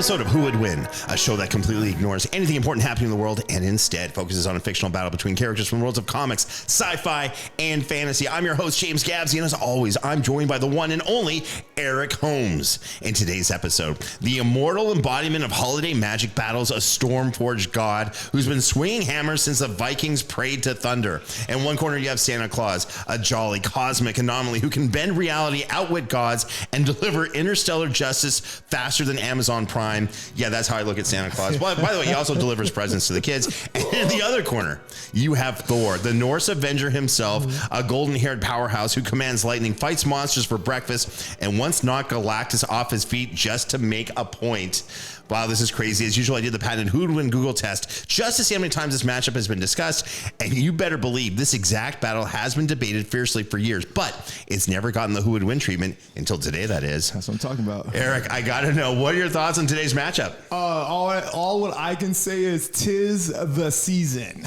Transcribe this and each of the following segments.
episode of Who Would Win, a show that completely ignores anything important happening in the world and instead focuses on a fictional battle between characters from the worlds of comics, sci-fi, and fantasy. I'm your host, James Gavsie, and as always, I'm joined by the one and only Eric Holmes. In today's episode, the immortal embodiment of holiday magic battles a storm-forged god who's been swinging hammers since the Vikings prayed to thunder. In one corner, you have Santa Claus, a jolly cosmic anomaly who can bend reality, outwit gods, and deliver interstellar justice faster than Amazon Prime. Yeah, that's how I look at Santa Claus. By the way, he also delivers presents to the kids. And in the other corner, you have Thor, the Norse Avenger himself, a golden-haired powerhouse who commands lightning, fights monsters for breakfast, and once knocked Galactus off his feet just to make a point. Wow, this is crazy. As usual, I did the patented Who Would Win Google test just to see how many times this matchup has been discussed. And you better believe this exact battle has been debated fiercely for years, but it's never gotten the Who Would Win treatment until today, that is. That's what I'm talking about. Eric, I got to know, what are your thoughts on today's matchup? All what I can say is 'tis the season.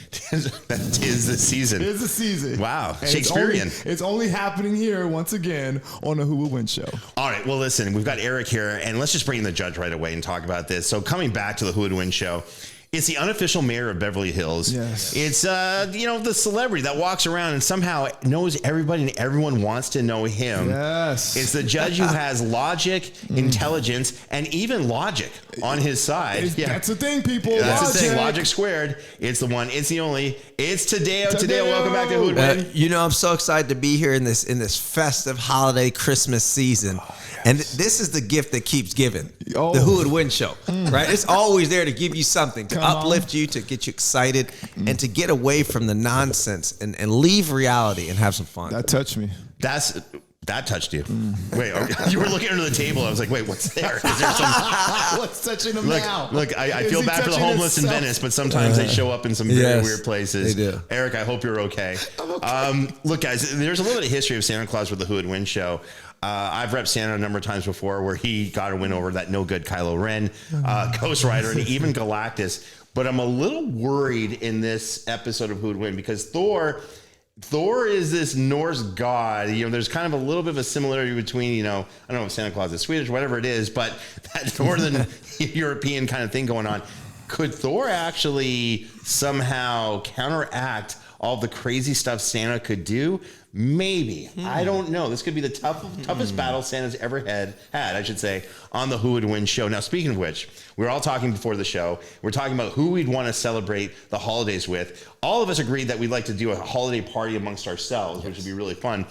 Tis the season. Tis the season. Wow. And Shakespearean. It's only happening here once again on the Who Would Win show. All right. Well, listen, we've got Eric here, and let's just bring in the judge right away and talk about this. So coming back to the Who Would Win show, it's the unofficial mayor of Beverly Hills. Yes. It's, the celebrity that walks around and somehow knows everybody and everyone wants to know him. Yes. It's the judge who has logic, intelligence, and even logic on his side. That's the thing, people. That's the thing. Logic squared. It's the one. It's the only. It's Tadeo. Tadeo, welcome back to Who Would Win. I'm so excited to be here in this festive holiday Christmas season. And this is the gift that keeps giving. The Who Would Win show, right? It's always there to give you something, to uplift you, to get you excited, and to get away from the nonsense and leave reality and have some fun. That touched me. That touched you. Wait, you were looking under the table. I was like, wait, what's there? Is there some? What's touching him now? Look, I feel bad for the homeless in Venice, but sometimes they show up in some very weird places. They do. Eric, I hope you're okay. I'm okay. Look, guys, there's a little bit of history of Santa Claus with the Who Would Win show. I've repped Santa a number of times before where he got a win over that no good Kylo Ren, Ghost Rider, and even Galactus. But I'm a little worried in this episode of Who Would Win because Thor is this Norse god. There's kind of a little bit of a similarity between, I don't know if Santa Claus is Swedish, whatever it is, but that northern European kind of thing going on. Could Thor actually somehow counteract all the crazy stuff Santa could do? Maybe. I don't know. This could be the toughest battle Santa's ever had, I should say, on the Who Would Win show. Now, speaking of which, we were all talking before the show. We're talking about who we'd want to celebrate the holidays with. All of us agreed that we'd like to do a holiday party amongst ourselves, which would be really fun.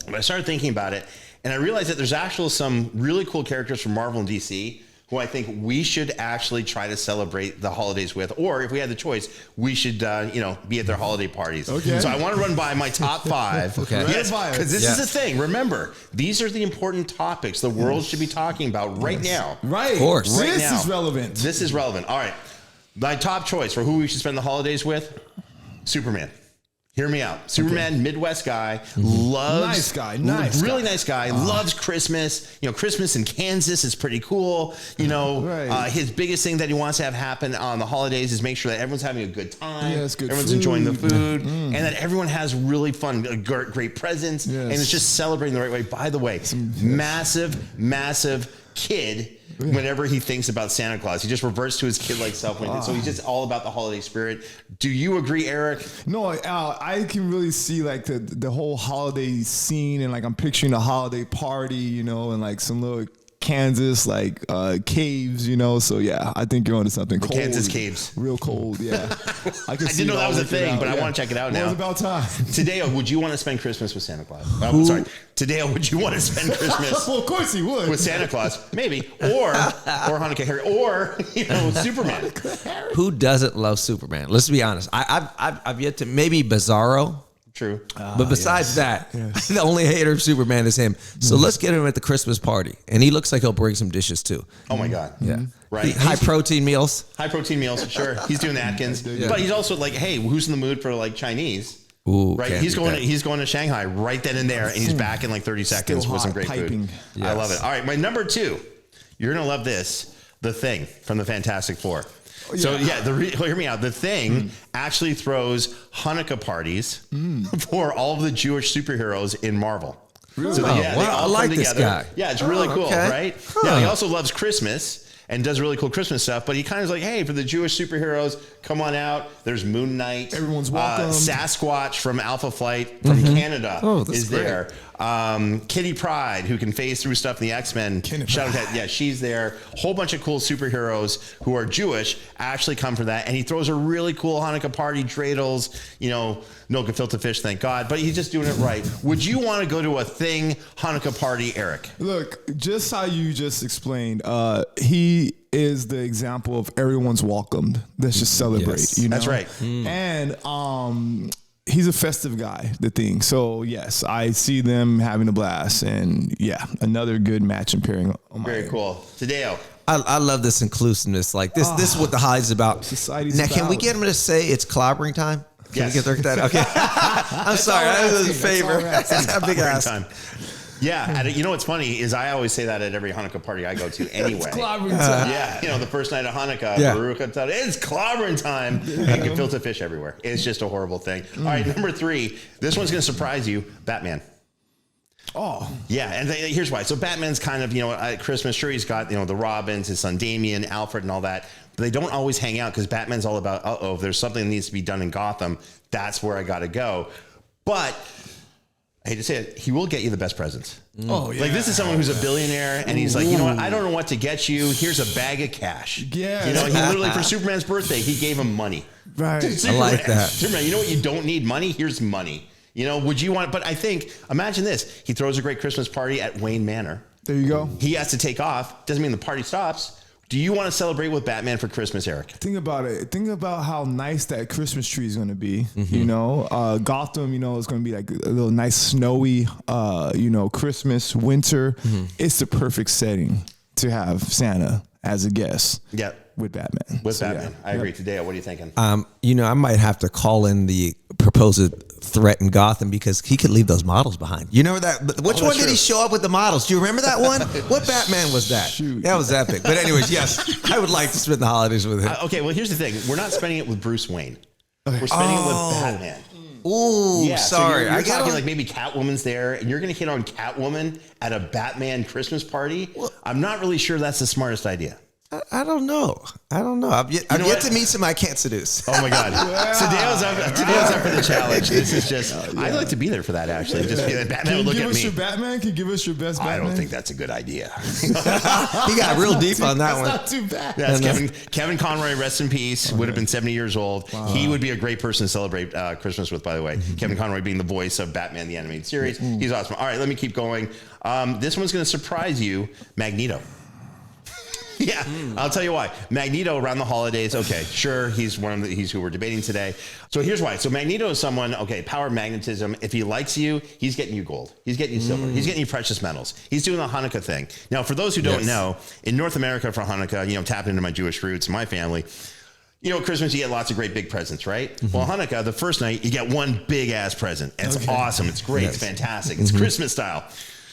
But I started thinking about it, and I realized that there's actually some really cool characters from Marvel and DC who I think we should actually try to celebrate the holidays with, or if we had the choice, we should, be at their holiday parties. Okay. So I want to run by my top 5. Okay. Yes, because this is the thing. Remember, these are the important topics the world should be talking about right now. Right. Of course. Right This now. is relevant. This is relevant. All right. My top choice for who we should spend the holidays with, Superman. Hear me out. Superman, Midwest guy, loves... Really nice guy, loves Christmas. Christmas in Kansas is pretty cool. His biggest thing that he wants to have happen on the holidays is make sure that everyone's having a good time. Yes, good everyone's food. enjoying the food. And that everyone has really fun, great presents. Yes. And it's just celebrating the right way. By the way, massive kid... Whenever he thinks about Santa Claus, he just reverts to his kid-like self. So he's just all about the holiday spirit. Do you agree, Eric? No, I can really see like the whole holiday scene, and like I'm picturing a holiday party, and like some little Kansas caves, So yeah, I think you're onto something. The cold, Kansas caves, real cold. Yeah, I didn't know that was a thing, but I want to check it out now. It's about time. Tadeo, would you want to spend Christmas with Santa Claus? Oh, sorry, Tadeo, would you want to spend Christmas? Well, of course he would. With Santa Claus, maybe, or Hanukkah Harry, or Superman. Who doesn't love Superman? Let's be honest. I've yet to, maybe Bizarro. True. But besides that, the only hater of Superman is him. So let's get him at the Christmas party. And he looks like he'll bring some dishes too. Oh my God. Yeah. Right. High protein meals. High protein meals, sure. He's doing the Atkins. But he's also like, hey, who's in the mood for Chinese? Ooh, right. He's going to Shanghai right then and there, and he's back in 30 seconds with some great food. Yes. I love it. All right, my number 2. You're gonna love this. The Thing from the Fantastic Four. So hear me out. The Thing actually throws Hanukkah parties for all of the Jewish superheroes in Marvel. Really? So they all I like come this together. guy. Yeah, it's really cool, right? Huh. Yeah, he also loves Christmas. and does really cool Christmas stuff. But he kind of is like, hey, for the Jewish superheroes, come on out. There's Moon Knight. Everyone's welcome. Sasquatch from Alpha Flight from Canada is great. there. Kitty Pryde, who can phase through stuff in the X-Men. Yeah, she's there. A whole bunch of cool superheroes who are Jewish actually come for that. And he throws a really cool Hanukkah party, dreidels, no gefilte fish, thank God. But he's just doing it right. Would you want to go to a thing Hanukkah party, Eric? Look, just how you just explained, he is the example of everyone's welcomed. Let's just celebrate. Yes. That's right. And he's a festive guy, the thing. So yes, I see them having a blast, and yeah, another good match and pairing. Very cool. Tadeo. I love this inclusiveness. Like this is what the Hide's about. Society's now, can about. we get him to say it's clobbering time? Can Yes. we get that? Okay. I'm sorry. I was a favor. That's big ass. Time. Yeah, you know what's funny is I always say that at every Hanukkah party I go to anyway. Clobbering time. Yeah, the first night of Hanukkah, Yeah. Baruch Atah, it's clobbering time, and gefilte fish everywhere. It's just a horrible thing. All right, number 3. This one's going to surprise you. Batman. Oh, Yeah, and here's why. So Batman's kind of, at Christmas, sure, he's got, the Robins, his son Damian, Alfred, and all that. But they don't always hang out because Batman's all about, if there's something that needs to be done in Gotham, that's where I got to go. But I hate to say it, he will get you the best presents. oh yeah. Like, this is someone who's a billionaire, and he's like, you know what? I don't know what to get you. Here's a bag of cash. Yeah. He literally, for Superman's birthday, he gave him money. Right. I like that. Superman, you know what? You don't need money. Here's money. Would you want, but I think, imagine this. He throws a great Christmas party at Wayne Manor. There you go. He has to take off. Doesn't mean the party stops. Do you want to celebrate with Batman for Christmas, Eric? Think about it. Think about how nice that Christmas tree is going to be. Gotham, is going to be like a little nice snowy, Christmas, winter. It's the perfect setting to have Santa as a guest. Yeah. With Batman. Batman. Yeah. I agree. Today, what are you thinking? I might have to call in the proposed threat in Gotham because he could leave those models behind. You know that? Which one did he show up with the models? Do you remember that one? What Batman was that? Shoot. That was epic. But anyways, yes, I would like to spend the holidays with him. Okay, well, here's the thing. We're not spending it with Bruce Wayne. We're spending it with Batman. Ooh, Yeah, sorry. So you're talking like maybe Catwoman's there, and you're going to hit on Catwoman at a Batman Christmas party. I'm not really sure that's the smartest idea. I don't know. I've yet to meet somebody I can't seduce. Oh my God! Tadeo's up for the challenge. This is just. I'd like to be there for that. Actually, just be like, Batman would look Give at us me. your Batman? Can you give us your best Batman? I don't think that's a good idea. He got real deep on that one. That's not too bad. That's Kevin Conroy, rest in peace. Would have been 70 years old. Wow. He would be a great person to celebrate Christmas with, by the way. Kevin Conroy being the voice of Batman, the animated series. He's awesome. All right, let me keep going. This one's going to surprise you. Magneto. Yeah, I'll tell you why. Magneto around the holidays. Okay, sure, he's who we're debating today. So here's why. So Magneto is someone. Okay, power magnetism. If he likes you, he's getting you gold. He's getting you silver. He's getting you precious metals. He's doing the Hanukkah thing. Now, for those who don't know, in North America for Hanukkah, tapping into my Jewish roots, my family. Christmas, you get lots of great big presents, right? Well, Hanukkah, the first night, you get one big ass present. And it's awesome. It's great. It's fantastic. It's Christmas style.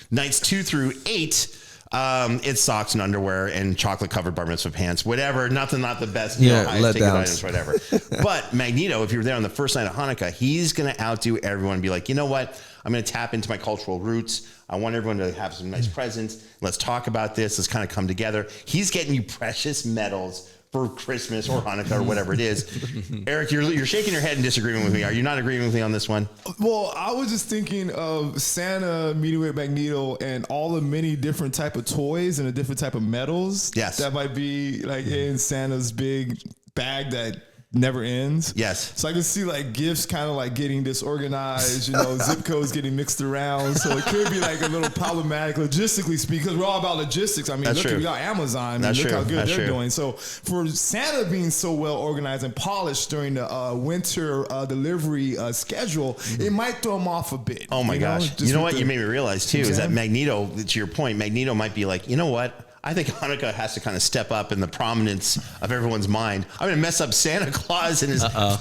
Nights 2 through 8. It's socks and underwear and chocolate covered bar mitzvah pants, whatever. Not the best, highest ticket items, whatever. But Magneto, if you were there on the first night of Hanukkah, he's going to outdo everyone and be like, you know what? I'm going to tap into my cultural roots. I want everyone to have some nice presents. Let's talk about this. Let's kind of come together. He's getting you precious metals for Christmas or Hanukkah or whatever it is. Eric, you're shaking your head in disagreement with me. Are you not agreeing with me on this one? Well, I was just thinking of Santa meeting with Magneto and all the many different type of toys and the different type of metals. Yes. That might be like in Santa's big bag that never ends. Yes. So I can see like gifts kind of like getting disorganized, zip codes getting mixed around. So it could be like a little problematic logistically speaking, because we're all about logistics. I mean, That's true. we got Amazon. Look how good they're doing. So for Santa being so well organized and polished during the winter delivery schedule, it might throw him off a bit. Oh my gosh. You know what you made me realize too is that Magneto, to your point, Magneto might be like, you know what? I think Hanukkah has to kind of step up in the prominence of everyone's mind. I'm going to mess up Santa Claus and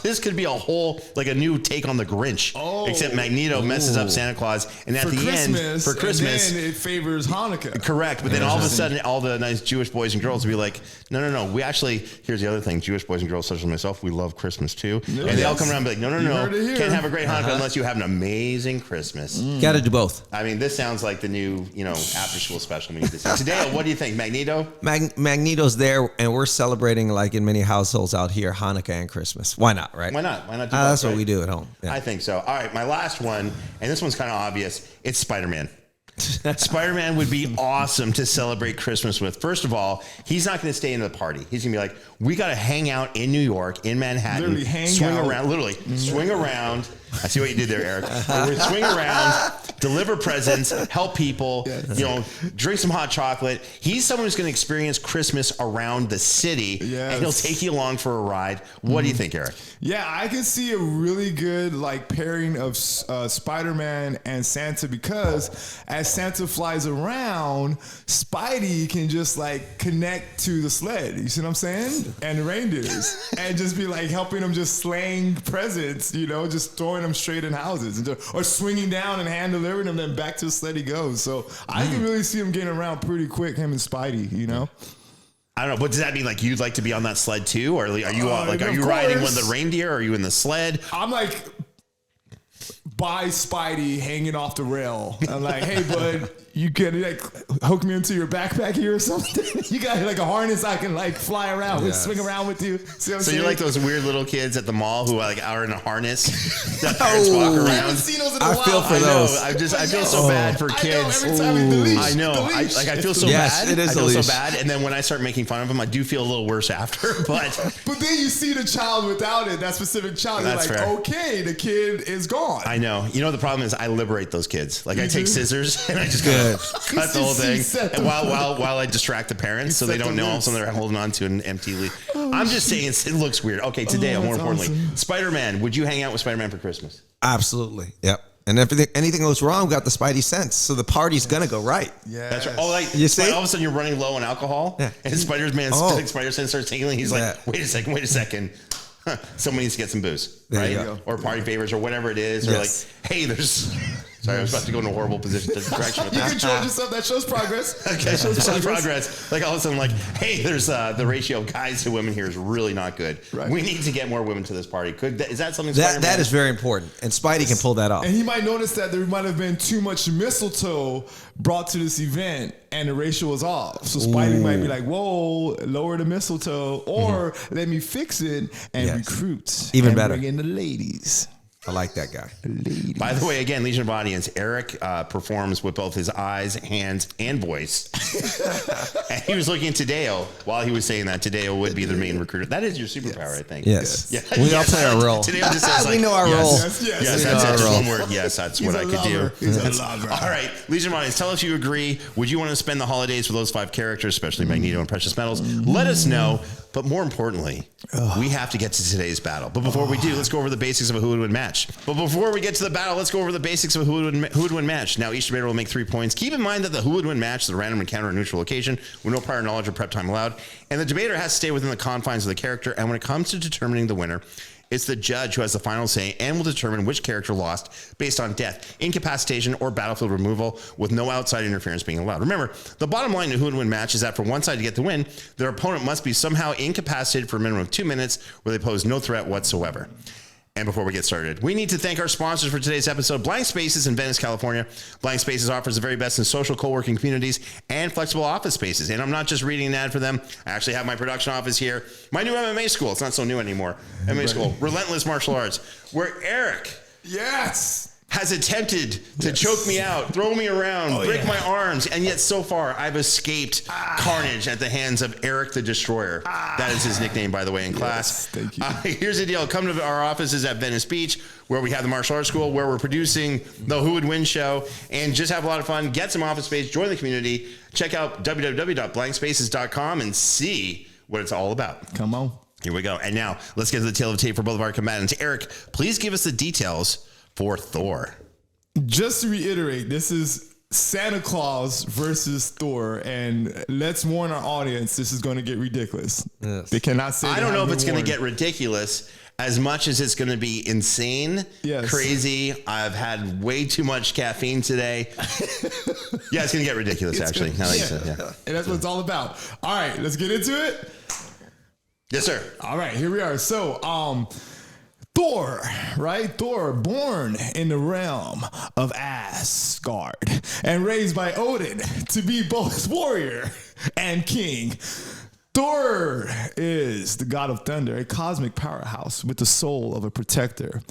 this could be a whole, like a new take on the Grinch. Except Magneto messes up Santa Claus. And at the end, for Christmas, and then it favors Hanukkah. Correct. But then all of a sudden, all the nice Jewish boys and girls will be like, no. We actually, here's the other thing. Jewish boys and girls, such as myself, we love Christmas too. And they all come around and be like, no. Can't have a great Hanukkah unless you have an amazing Christmas. Got to do both. I mean, this sounds like the new, after school special we need to see. Today, what do you think? think? Magneto? Magneto's there, and we're celebrating, like in many households out here, Hanukkah and Christmas. Why not, right? Why not? Why not do That's both, what right? we do at home. Yeah. I think so. All right, my last one, and this one's kind of obvious. It's Spider-Man. Spider-Man would be awesome to celebrate Christmas with. First of all, he's not going to stay in the party. He's going to be like, we got to hang out in New York, in Manhattan, swing around. I see what you did there, Eric. We're swing around, deliver presents, help people, drink some hot chocolate. He's someone who's going to experience Christmas around the city, and he'll take you along for a ride. What do you think, Eric? Yeah, I can see a really good pairing of Spider-Man and Santa, because as Santa flies around, Spidey can just connect to the sled. You see what I'm saying? And the reindeers, and just be helping them, just slaying presents. Just throwing them straight in houses, or swinging down and hand delivering them, then back to the sled he goes. So I can really see him getting around pretty quick, him and Spidey. I don't know. But does that mean you'd like to be on that sled too, or are you are you riding one of the reindeer? Or are you in the sled? I'm by Spidey hanging off the rail. I'm like, hey bud, you can hook me into your backpack here or something? You got a harness I can fly around and swing around with you. See what I'm saying? You're like those weird little kids at the mall who are in a harness that parents walk around. I haven't seen those in a while. I feel for those. I feel so bad for kids. I know, every time we delete. I know. I feel so Yes, bad. it is I feel a so leash. bad, and then when I start making fun of them, I do feel a little worse after. But then you see the child without it, that specific child. That's You're fair. Okay, the kid is gone. I know. The problem is I liberate those kids. I take scissors and I just cut the whole thing, and while I distract the parents so they don't know. All of a sudden they're holding on to an empty leaf. I'm just saying it looks weird. Okay, today, more importantly, awesome. Spider-Man. Would you hang out with Spider-Man for Christmas? Absolutely. Yep. And if anything goes wrong, we got the Spidey sense, so the party's gonna go right. Yeah, that's right. Oh, you see, all of a sudden you're running low on alcohol, and Spider-Man Spider-Sense starts tingling. He's like, wait a second. Someone needs to get some booze, right? Or party favors, or whatever it is, or hey, there's. Sorry, I was about to go in a horrible direction with that. You controlled yourself. That shows progress. Okay, that shows progress. All of a sudden, hey, there's the ratio of guys to women here is really not good. Right. We need to get more women to this party. Is that something? That is very important, and Spidey can pull that off. And he might notice that there might have been too much mistletoe brought to this event, and the ratio was off. So Spidey might be like, "Whoa, lower the mistletoe, or let me fix it and recruit, even better, bring in the ladies." I like that guy. Ladies. By the way, again, Legion of Audience, Eric performs with both his eyes, hands, and voice. And he was looking at Tadeo while he was saying that. Tadeo would be the main recruiter. That is your superpower, I think. Yes. Yeah. We all play our role. Tadeo just says we know our role. Yes, that's it. Just one word. Yes, that's what I could do. He's a lover. All right, Legion of Audience, tell us if you agree. Would you want to spend the holidays with those 5 characters, especially Magneto and Precious Metals? Let us know. But more importantly, we have to get to today's battle. But before we do, let's go over the basics of a who would win match. But before we get to the battle, let's go over the basics of a who would win match. Now, each debater will make 3 points. Keep in mind that the who would win match is a random encounter in a neutral location with no prior knowledge or prep time allowed. And the debater has to stay within the confines of the character. And when it comes to determining the winner, it's the judge who has the final say and will determine which character lost based on death, incapacitation, or battlefield removal with no outside interference being allowed. Remember, the bottom line in a who would win match is that for one side to get the win, their opponent must be somehow incapacitated for a minimum of 2 minutes where they pose no threat whatsoever. And before we get started, we need to thank our sponsors for today's episode, Blank Spaces in Venice, California. Blank Spaces offers the very best in social co-working communities and flexible office spaces. And I'm not just reading an ad for them. I actually have my production office here. My new MMA school. It's not so new anymore. MMA school. Relentless Martial Arts. Where Eric has attempted to choke me out, throw me around, break my arms, and yet so far I've escaped carnage at the hands of Eric the Destroyer. That is his nickname, by the way, in class. Thank you. Here's the deal. Come to our offices at Venice Beach, where we have the martial arts school, where we're producing the Who Would Win show, and just have a lot of fun. Get some office space, join the community, check out www.blankspaces.com and see what it's all about. Come on. Here we go. And now let's get to the tale of the tape for both of our combatants. Eric, please give us the details for Thor. Just to reiterate, this is Santa Claus versus Thor, and let's warn our audience, this is going to get ridiculous. Yes. They cannot say. I don't know if it's going to get ridiculous as much as it's going to be insane, crazy. I've had way too much caffeine today. Yeah, it's going to get ridiculous, actually. And that's what it's all about. All right, let's get into it. Yes, sir. All right, here we are. So, Thor, right? Thor, born in the realm of Asgard and raised by Odin to be both warrior and king. Thor is the god of thunder, a cosmic powerhouse with the soul of a protector.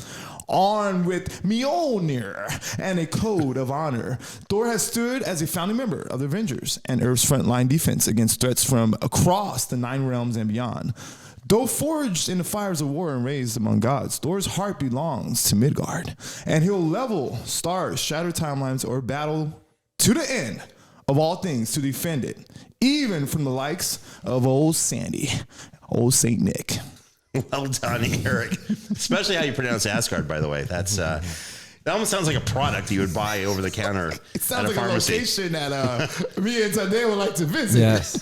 Armed with Mjolnir and a code of honor, Thor has stood as a founding member of the Avengers and Earth's frontline defense against threats from across the 9 realms and beyond. Though forged in the fires of war and raised among gods, Thor's heart belongs to Midgard, and he'll level stars, shatter timelines, or battle to the end of all things to defend it, even from the likes of old Sandy, old Saint Nick. Well done, Eric. Especially how you pronounce Asgard, by the way. That's that almost sounds like a product you would buy over the counter It sounds at a like pharmacy. a location that me and Tadeo would like to visit. Yes.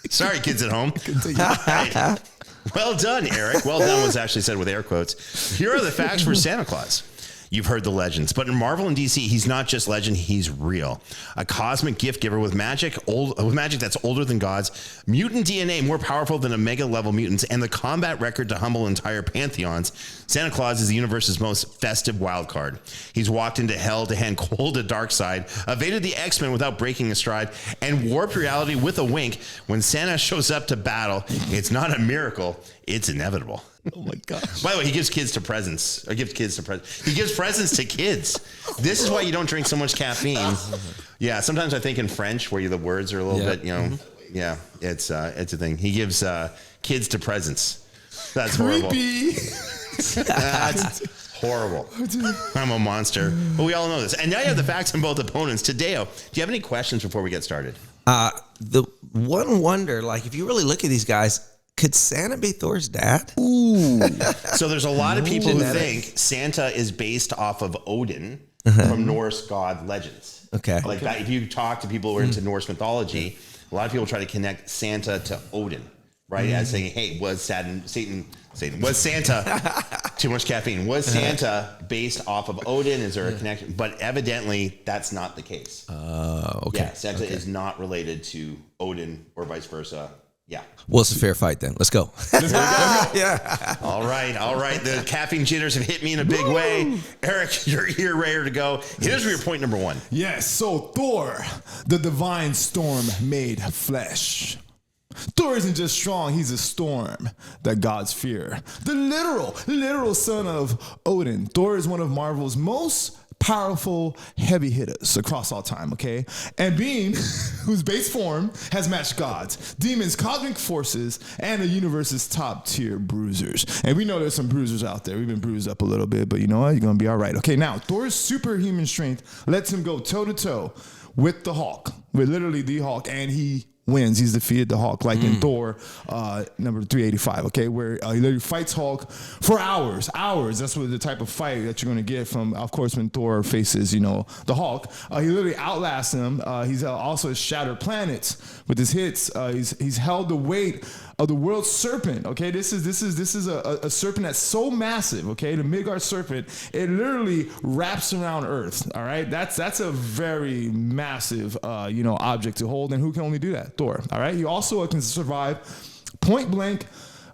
Sorry, kids at home. Right. Well done, Eric. Well done was actually said with air quotes. Here are the facts for Santa Claus. You've heard the legends, but in Marvel and DC, he's not just legend, he's real. A cosmic gift giver with magic that's older than gods, mutant DNA more powerful than Omega-level mutants, and the combat record to humble entire pantheons. Santa Claus is the universe's most festive wild card. He's walked into hell to hand cold to dark side, evaded the X-Men without breaking a stride, and warped reality with a wink. When Santa shows up to battle, it's not a miracle, it's inevitable. Oh my gosh. By the way, he gives kids to presents. Or gives kids to presents. He gives presents to kids. This is why you don't drink so much caffeine. Yeah, sometimes I think in French where the words are a little bit, yeah, it's a thing. He gives kids to presents. That's horrible. Creepy. That's horrible. I'm a monster. But we all know this. And now you have the facts on both opponents. Tadeo, do you have any questions before we get started? The one wonder, like if you really look at these guys, could Santa be Thor's dad? Ooh. So there's a lot of people who think Santa is based off of Odin from Norse god legends. Okay. Like that, if you talk to people who are into Norse mythology, a lot of people try to connect Santa to Odin, right? As saying, hey, was Satan, was Santa too much caffeine? Was Santa based off of Odin? Is there a connection? But evidently that's not the case. Okay. Yeah, Santa is not related to Odin or vice versa. Yeah. Well, it's a fair fight then. Let's go. Yeah. All right. The caffeine jitters have hit me in a big way. Eric, you're here ready to go. Here's your point number 1. Yes, so Thor, the divine storm made flesh. Thor isn't just strong, he's a storm that gods fear. The literal son of Odin. Thor is one of Marvel's most powerful heavy hitters across all time, okay? And being whose base form has matched gods, demons, cosmic forces, and the universe's top tier bruisers. And we know there's some bruisers out there. We've been bruised up a little bit, but you know what? You're gonna be all right. Okay, now Thor's superhuman strength lets him go toe to toe with the Hulk, with literally the Hulk, and he wins. He's defeated the Hulk, like in Thor number 385, okay, where he literally fights Hulk for hours. That's what the type of fight that you're going to get from, of course, when Thor faces, the Hulk. He literally outlasts him. He's also shattered planets with his hits. He's held the weight of the world's serpent. Okay, this is a serpent that's so massive. Okay, the Midgard serpent, it literally wraps around Earth. All right, that's a very massive object to hold, and who can only do that? Thor. All right, he also can survive point blank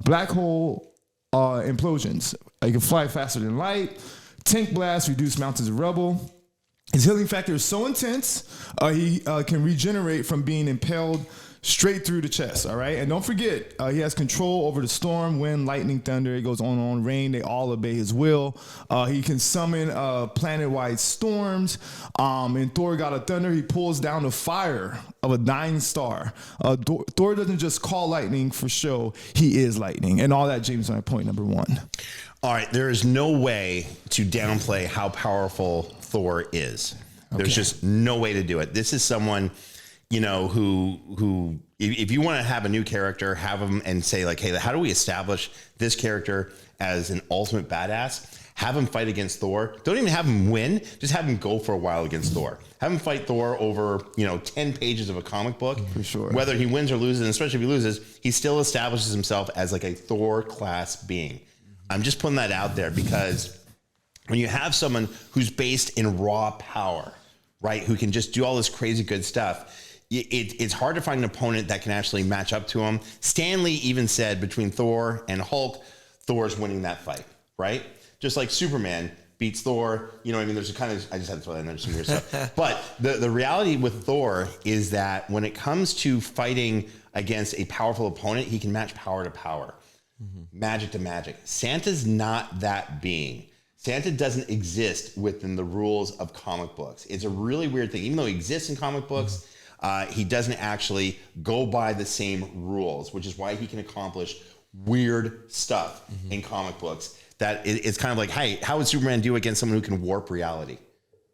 black hole implosions. He can fly faster than light, tank blast, reduce mountains of rubble. His healing factor is so intense, he can regenerate from being impaled straight through the chest, all right? And don't forget, he has control over the storm, wind, lightning, thunder. It goes on, rain. They all obey his will. He can summon planet-wide storms. In Thor God of Thunder, he pulls down the fire of a dying star. Thor doesn't just call lightning for show. He is lightning. And all that, James, on point number 1. All right, there is no way to downplay how powerful Thor is. There's just no way to do it. This is someone, who if you want to have a new character, have them and say like, hey, how do we establish this character as an ultimate badass? Have him fight against Thor. Don't even have him win. Just have him go for a while against Thor. Have him fight Thor over, 10 pages of a comic book. For sure. Whether he wins or loses, and especially if he loses, he still establishes himself as like a Thor class being. I'm just putting that out there because when you have someone who's based in raw power, right, who can just do all this crazy good stuff, it's hard to find an opponent that can actually match up to him. Stan Lee even said between Thor and Hulk, Thor's winning that fight, right? Just like Superman, beats Thor. You know what I mean? There's a kind of, I just had to throw that in there, some weird stuff. But the reality with Thor is that when it comes to fighting against a powerful opponent, he can match power to power, magic to magic. Santa's not that being. Santa doesn't exist within the rules of comic books. It's a really weird thing. Even though he exists in comic books, he doesn't actually go by the same rules, which is why he can accomplish weird stuff in comic books. That it's kind of like, hey, how would Superman do against someone who can warp reality?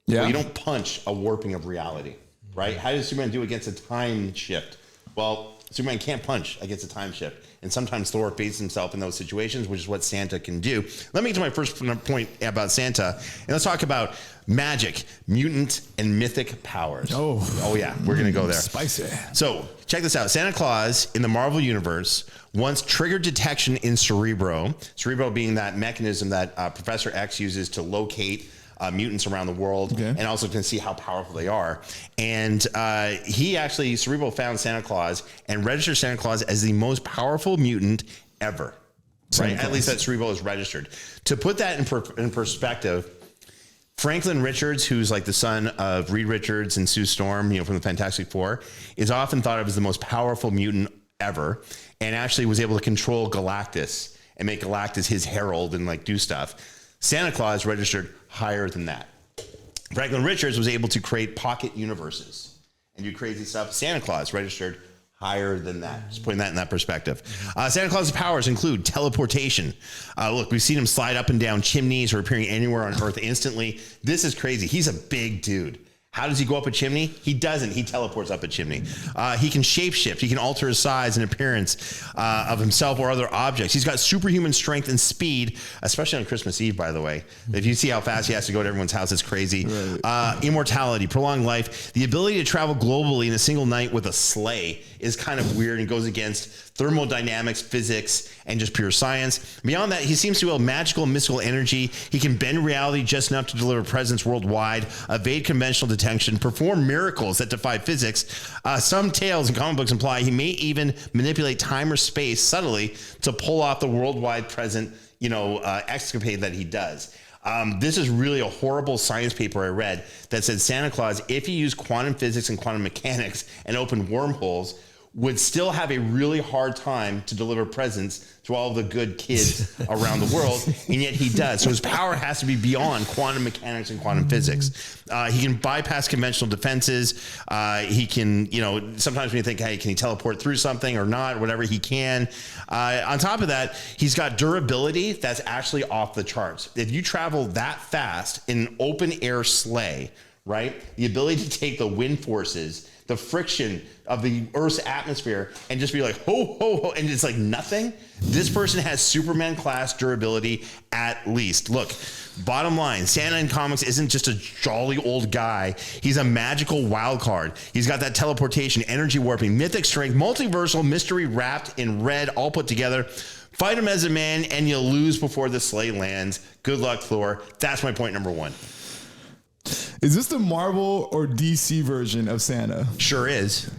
Yeah. Well, you don't punch a warping of reality, right? How does Superman do against a time shift? Well, Superman can't punch against a time shift. And sometimes Thor faces himself in those situations, which is what Santa can do. Let me get to my first point about Santa. And let's talk about magic, mutant, and mythic powers. Oh yeah, we're going to go there. Spicy. So check this out. Santa Claus in the Marvel Universe once triggered detection in Cerebro. Cerebro being that mechanism that Professor X uses to locate mutants around the world, and also can see how powerful they are. And Cerebro found Santa Claus and registered Santa Claus as the most powerful mutant ever. Right? At least that Cerebro is registered. To put that in perspective, Franklin Richards, who's like the son of Reed Richards and Sue Storm, from the Fantastic Four, is often thought of as the most powerful mutant ever, and actually was able to control Galactus and make Galactus his herald and like do stuff. Santa Claus registered higher than that. Franklin Richards was able to create pocket universes and do crazy stuff. Santa Claus registered higher than that. Just putting that in that perspective. Santa Claus's powers include teleportation. Look, we've seen him slide up and down chimneys or appearing anywhere on Earth instantly. This is crazy. He's a big dude. How does he go up a chimney? He doesn't. He teleports up a chimney. He can shapeshift. He can alter his size and appearance of himself or other objects. He's got superhuman strength and speed, especially on Christmas Eve, by the way. If you see how fast he has to go to everyone's house, it's crazy. Right. Immortality, prolonged life. The ability to travel globally in a single night with a sleigh is kind of weird and goes against thermodynamics, physics, and just pure science. Beyond that, he seems to wield magical and mystical energy. He can bend reality just enough to deliver presents worldwide, evade conventional detection, perform miracles that defy physics. Some tales and comic books imply he may even manipulate time or space subtly to pull off the worldwide present, escapade that he does. This is really a horrible science paper I read that said Santa Claus, if he used quantum physics and quantum mechanics and opened wormholes, would still have a really hard time to deliver presents to all the good kids around the world, and yet he does. So his power has to be beyond quantum mechanics and quantum physics. He can bypass conventional defenses. He can, sometimes when you think, hey, can he teleport through something or not, whatever, he can. On top of that, he's got durability that's actually off the charts. If you travel that fast in an open air sleigh, right, the ability to take the wind forces, the friction of the Earth's atmosphere, and just be like, ho, ho, ho, and it's like nothing. This person has Superman class durability at least. Look, bottom line, Santa in comics isn't just a jolly old guy. He's a magical wild card. He's got that teleportation, energy warping, mythic strength, multiversal, mystery wrapped in red, all put together. Fight him as a man, and you'll lose before the sleigh lands. Good luck, Thor. That's my point number one. Is this the Marvel or DC version of Santa? Sure is.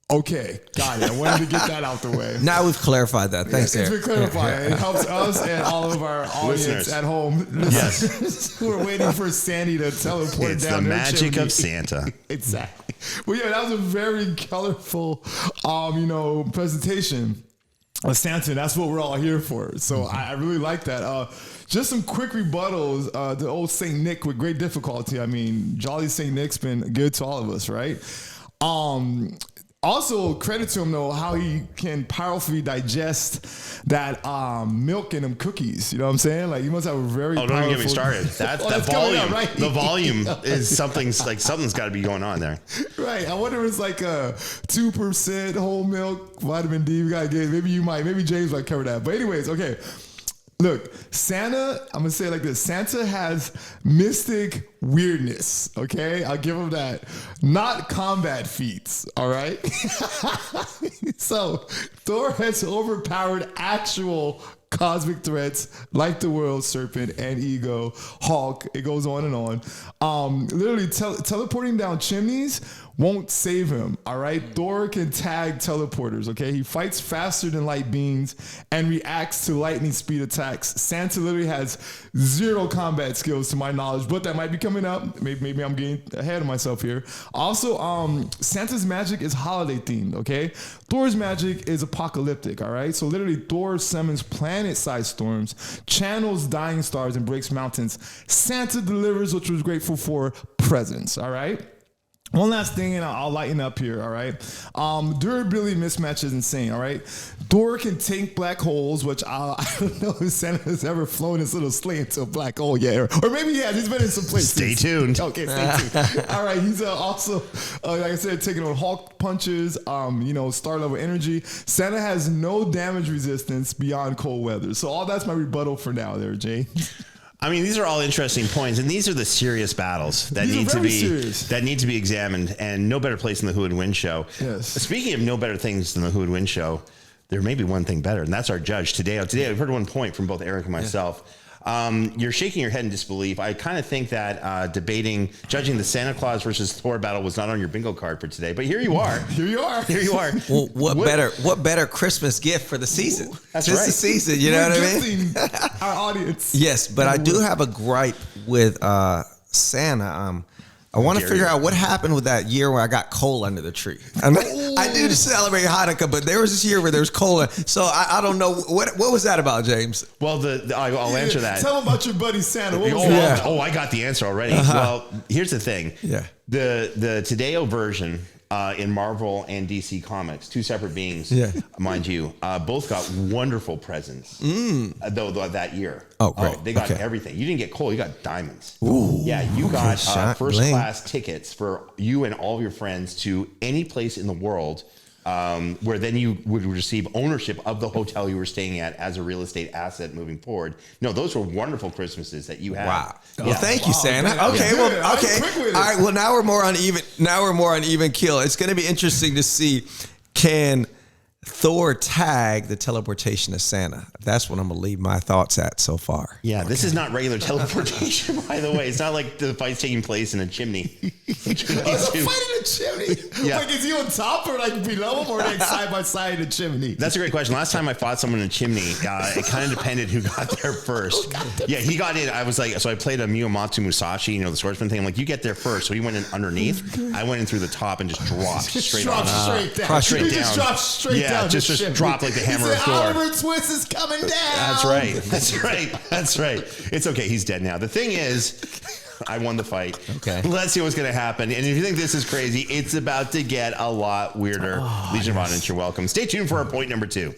Okay, got it. I wanted to get that out the way. Now we've clarified that. Thanks, Eric. It's been clarified. It helps us and all of our audience Listeners. at home. Yes. Who are waiting for Sandy to teleport It's down the their magic chimney. of Santa. Exactly. Well, yeah, that was a very colorful, presentation of Santa. That's what we're all here for. So I really like that. Just some quick rebuttals. The old Saint Nick with great difficulty. I mean, Jolly Saint Nick's been good to all of us, right? Also, credit to him though, how he can powerfully digest that milk in them cookies. You know what I'm saying? Like, you must have a very don't even get me started. That volume, out, right? the volume is something's got to be going on there. Right. I wonder if it's like a 2% whole milk vitamin D. We gotta get. Maybe James might cover that. But anyways, okay. Look, Santa, I'm going to say it like this. Santa has mystic weirdness, okay? I'll give him that. Not combat feats, all right? So, Thor has overpowered actual cosmic threats like the world serpent and ego, Hulk. It goes on and on. Literally teleporting down chimneys won't save him, all right? Thor can tag teleporters, okay? He fights faster than light beams and reacts to lightning speed attacks. Santa literally has 0 combat skills to my knowledge, but that might be coming up. Maybe I'm getting ahead of myself here. Also, Santa's magic is holiday themed, okay? Thor's magic is apocalyptic, all right? So literally Thor summons planet-sized storms, channels dying stars, and breaks mountains. Santa delivers, which was grateful for, presents, all right? One last thing, and I'll lighten up here, all right? Durability mismatch is insane, all right? Thor can tank black holes, which I don't know if Santa has ever flown his little sleigh into a black hole yet. Or maybe he has. He's been in some places. Stay tuned. Okay, stay tuned. All right, he's also, like I said, taking on Hulk punches, star level energy. Santa has no damage resistance beyond cold weather. So all that's my rebuttal for now there, Jay. I mean, these are all interesting points, and these are the serious battles that need to be examined, and no better place than the Who Would Win show. Yes. Speaking of no better things than the Who Would Win show, there may be one thing better, and that's our judge today. Today, I've heard one point from both Eric and myself. You're shaking your head in disbelief. I kind of think that judging the Santa Claus versus Thor battle was not on your bingo card for today, but here you are. Here you are. Well, what better Christmas gift for the season? That's Just right. the season, you know what I mean? Our audience. Yes, but I do have a gripe with Santa. I want to figure out what happened with that year where I got coal under the tree. I did celebrate Hanukkah, but there was this year where there was coal. So I don't know. What was that about, James? Well, I'll answer that. Tell him about your buddy Santa. What was that? I got the answer already. Well, here's the thing. Yeah. The Tadeo version in Marvel and DC Comics, 2 separate beings, mind you, both got wonderful presents. Though that year. Oh, great. They got everything. You didn't get coal, you got diamonds. Ooh. Yeah, you got first bling. class tickets for you and all of your friends to any place in the world. Where then you would receive ownership of the hotel you were staying at as a real estate asset moving forward. No, those were wonderful Christmases that you had. Wow. Well, Yeah. thank you, Santa. Man. Okay, okay. All right. Well, now we're more on even keel. It's going to be interesting to see, can Thor tag the teleportation of Santa? That's what I'm going to leave my thoughts at so far. Yeah, this is not regular teleportation, by the way. It's not like the fight's taking place in a chimney. Fight in a chimney? Yeah. Like, is he on top or like below him or like side by side in a chimney? That's a great question. Last time I fought someone in a chimney, it kind of depended who got there first. Yeah, he got in. I was like, so I played a Miyamoto Musashi, the swordsman thing. I'm like, you get there first. So he went in underneath. I went in through the top and just dropped straight down. Straight down. Straight down. Just dropped straight down. Yeah, just dropped like the hammer of Thor. Oliver Twist is coming down. That's right. That's right. It's okay. He's dead now. The thing is, I won the fight. Okay. Let's see what's going to happen. And if you think this is crazy, it's about to get a lot weirder. Legion of Audience, you're welcome. Stay tuned for our point number 2.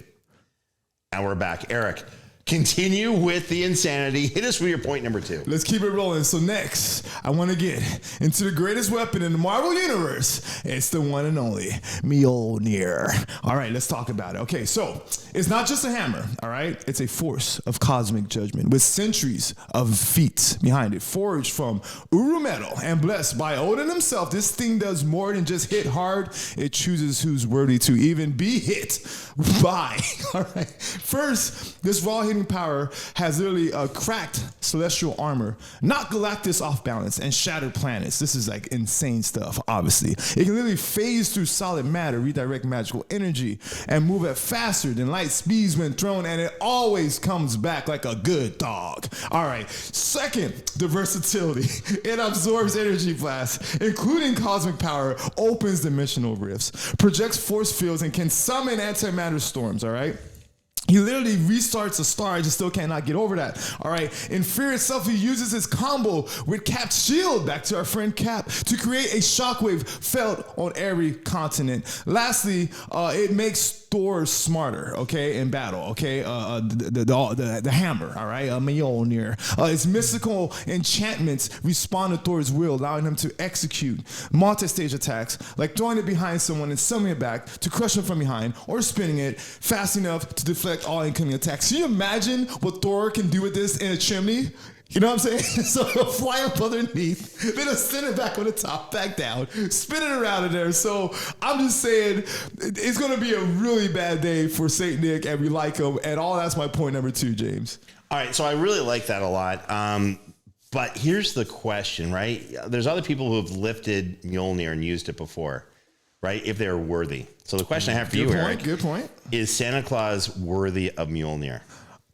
And we're back. Eric, continue with the insanity. Hit us with your point number 2. Let's keep it rolling. So next, I want to get into the greatest weapon in the Marvel Universe. It's the one and only Mjolnir. All right, let's talk about it. Okay, so it's not just a hammer, all right? It's a force of cosmic judgment with centuries of feats behind it. Forged from Uru metal and blessed by Odin himself, this thing does more than just hit hard. It chooses who's worthy to even be hit by. All right. First, this raw hitting power has literally cracked celestial armor, knocked Galactus off balance, and shattered planets. This is like insane stuff, obviously. It can literally phase through solid matter, redirect magical energy, and move at faster than light speeds when thrown, and it always comes back like a good dog. All right. Second, the versatility. It absorbs energy blasts, including cosmic power, opens dimensional rifts, projects force fields, and can summon antimatter storms, all right? He literally restarts a star and just still cannot get over that. All right. In Fear itself, he uses his combo with Cap's shield, back to our friend Cap, to create a shockwave felt on every continent. Lastly, it makes Thor smarter, okay, in battle, okay? The hammer, all right? Mjolnir. Its mystical enchantments respond to Thor's will, allowing him to execute multi-stage attacks, like throwing it behind someone and summoning it back to crush him from behind, or spinning it fast enough to deflect all incoming attacks. Can you imagine what Thor can do with this in a chimney? You know what I'm saying? So he'll fly up underneath, then he'll send it back on the top, back down, spin it around in there. So I'm just saying it's going to be a really bad day for Saint Nick, and we like him. And all that's my point number 2, James. All right, so I really like that a lot. But here's the question, right? There's other people who have lifted Mjolnir and used it before, right? If they're worthy. So the question I have for you, Eric, good point. Is Santa Claus worthy of Mjolnir?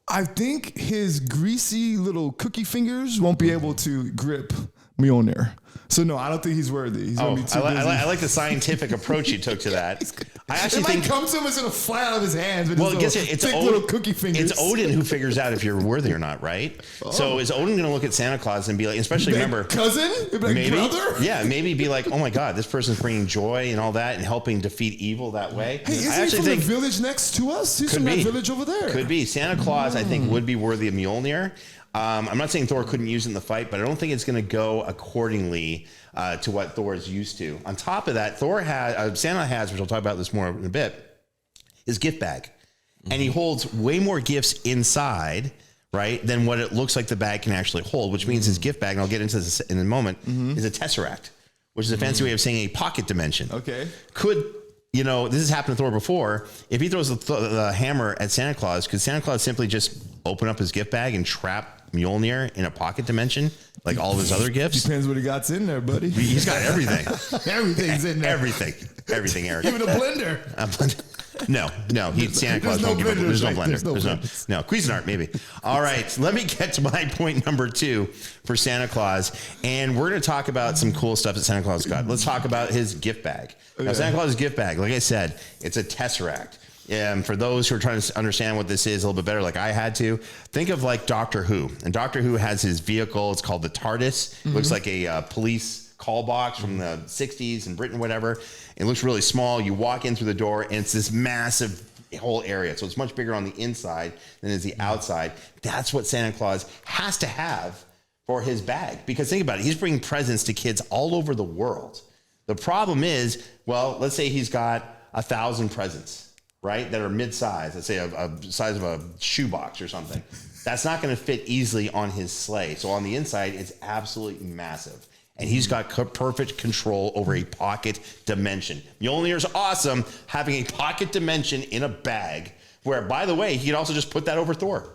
I think his greasy little cookie fingers won't be able to grip Mjolnir. So no, I don't think he's worthy. He's gonna be too busy. I like the scientific approach you took to that. I actually think come to him, it's gonna fly out of his hands. With his it's little cookie fingers. It's Odin who figures out if you're worthy or not, right? Oh. So is Odin gonna look at Santa Claus and be like, especially remember, cousin, like, maybe, brother, maybe be like, oh my God, this person's bringing joy and all that and helping defeat evil that way. Hey, isn't he from the village next to us? He's from that village over there. Could be. Santa Claus, I think, would be worthy of Mjolnir. I'm not saying Thor couldn't use it in the fight, but I don't think it's going to go accordingly to what Thor is used to. On top of that, Santa has, which I'll talk about this more in a bit, his gift bag. And he holds way more gifts inside, right, than what it looks like the bag can actually hold, which means his gift bag, and I'll get into this in a moment, is a tesseract, which is a fancy way of saying a pocket dimension. Okay. This has happened to Thor before. If he throws the hammer at Santa Claus, could Santa Claus simply just open up his gift bag and trap Mjolnir in a pocket dimension like all of his other gifts? Depends what he got in there, buddy. He's got everything. Everything's in there. Everything, Eric. Even a blender. No. Santa Claus won't give a blender. There's no blender. No, Cuisinart, maybe. All right, let me get to my point number 2 for Santa Claus. And we're going to talk about some cool stuff that Santa Claus got. Let's talk about his gift bag. Now, Santa Claus' gift bag, like I said, it's a tesseract. For those who are trying to understand what this is a little bit better, like I had to, think of like Doctor Who. And Doctor Who has his vehicle. It's called the TARDIS. It looks like a police call box from the 60s in Britain, whatever. It looks really small. You walk in through the door, and it's this massive whole area. So it's much bigger on the inside than is the outside. That's what Santa Claus has to have for his bag. Because think about it. He's bringing presents to kids all over the world. The problem is, well, let's say he's got 1,000 presents, right, that are mid-size. Let's say a size of a shoebox or something. That's not going to fit easily on his sleigh. So on the inside, it's absolutely massive. And he's got perfect control over a pocket dimension. Mjolnir's awesome having a pocket dimension in a bag where, by the way, he could also just put that over Thor.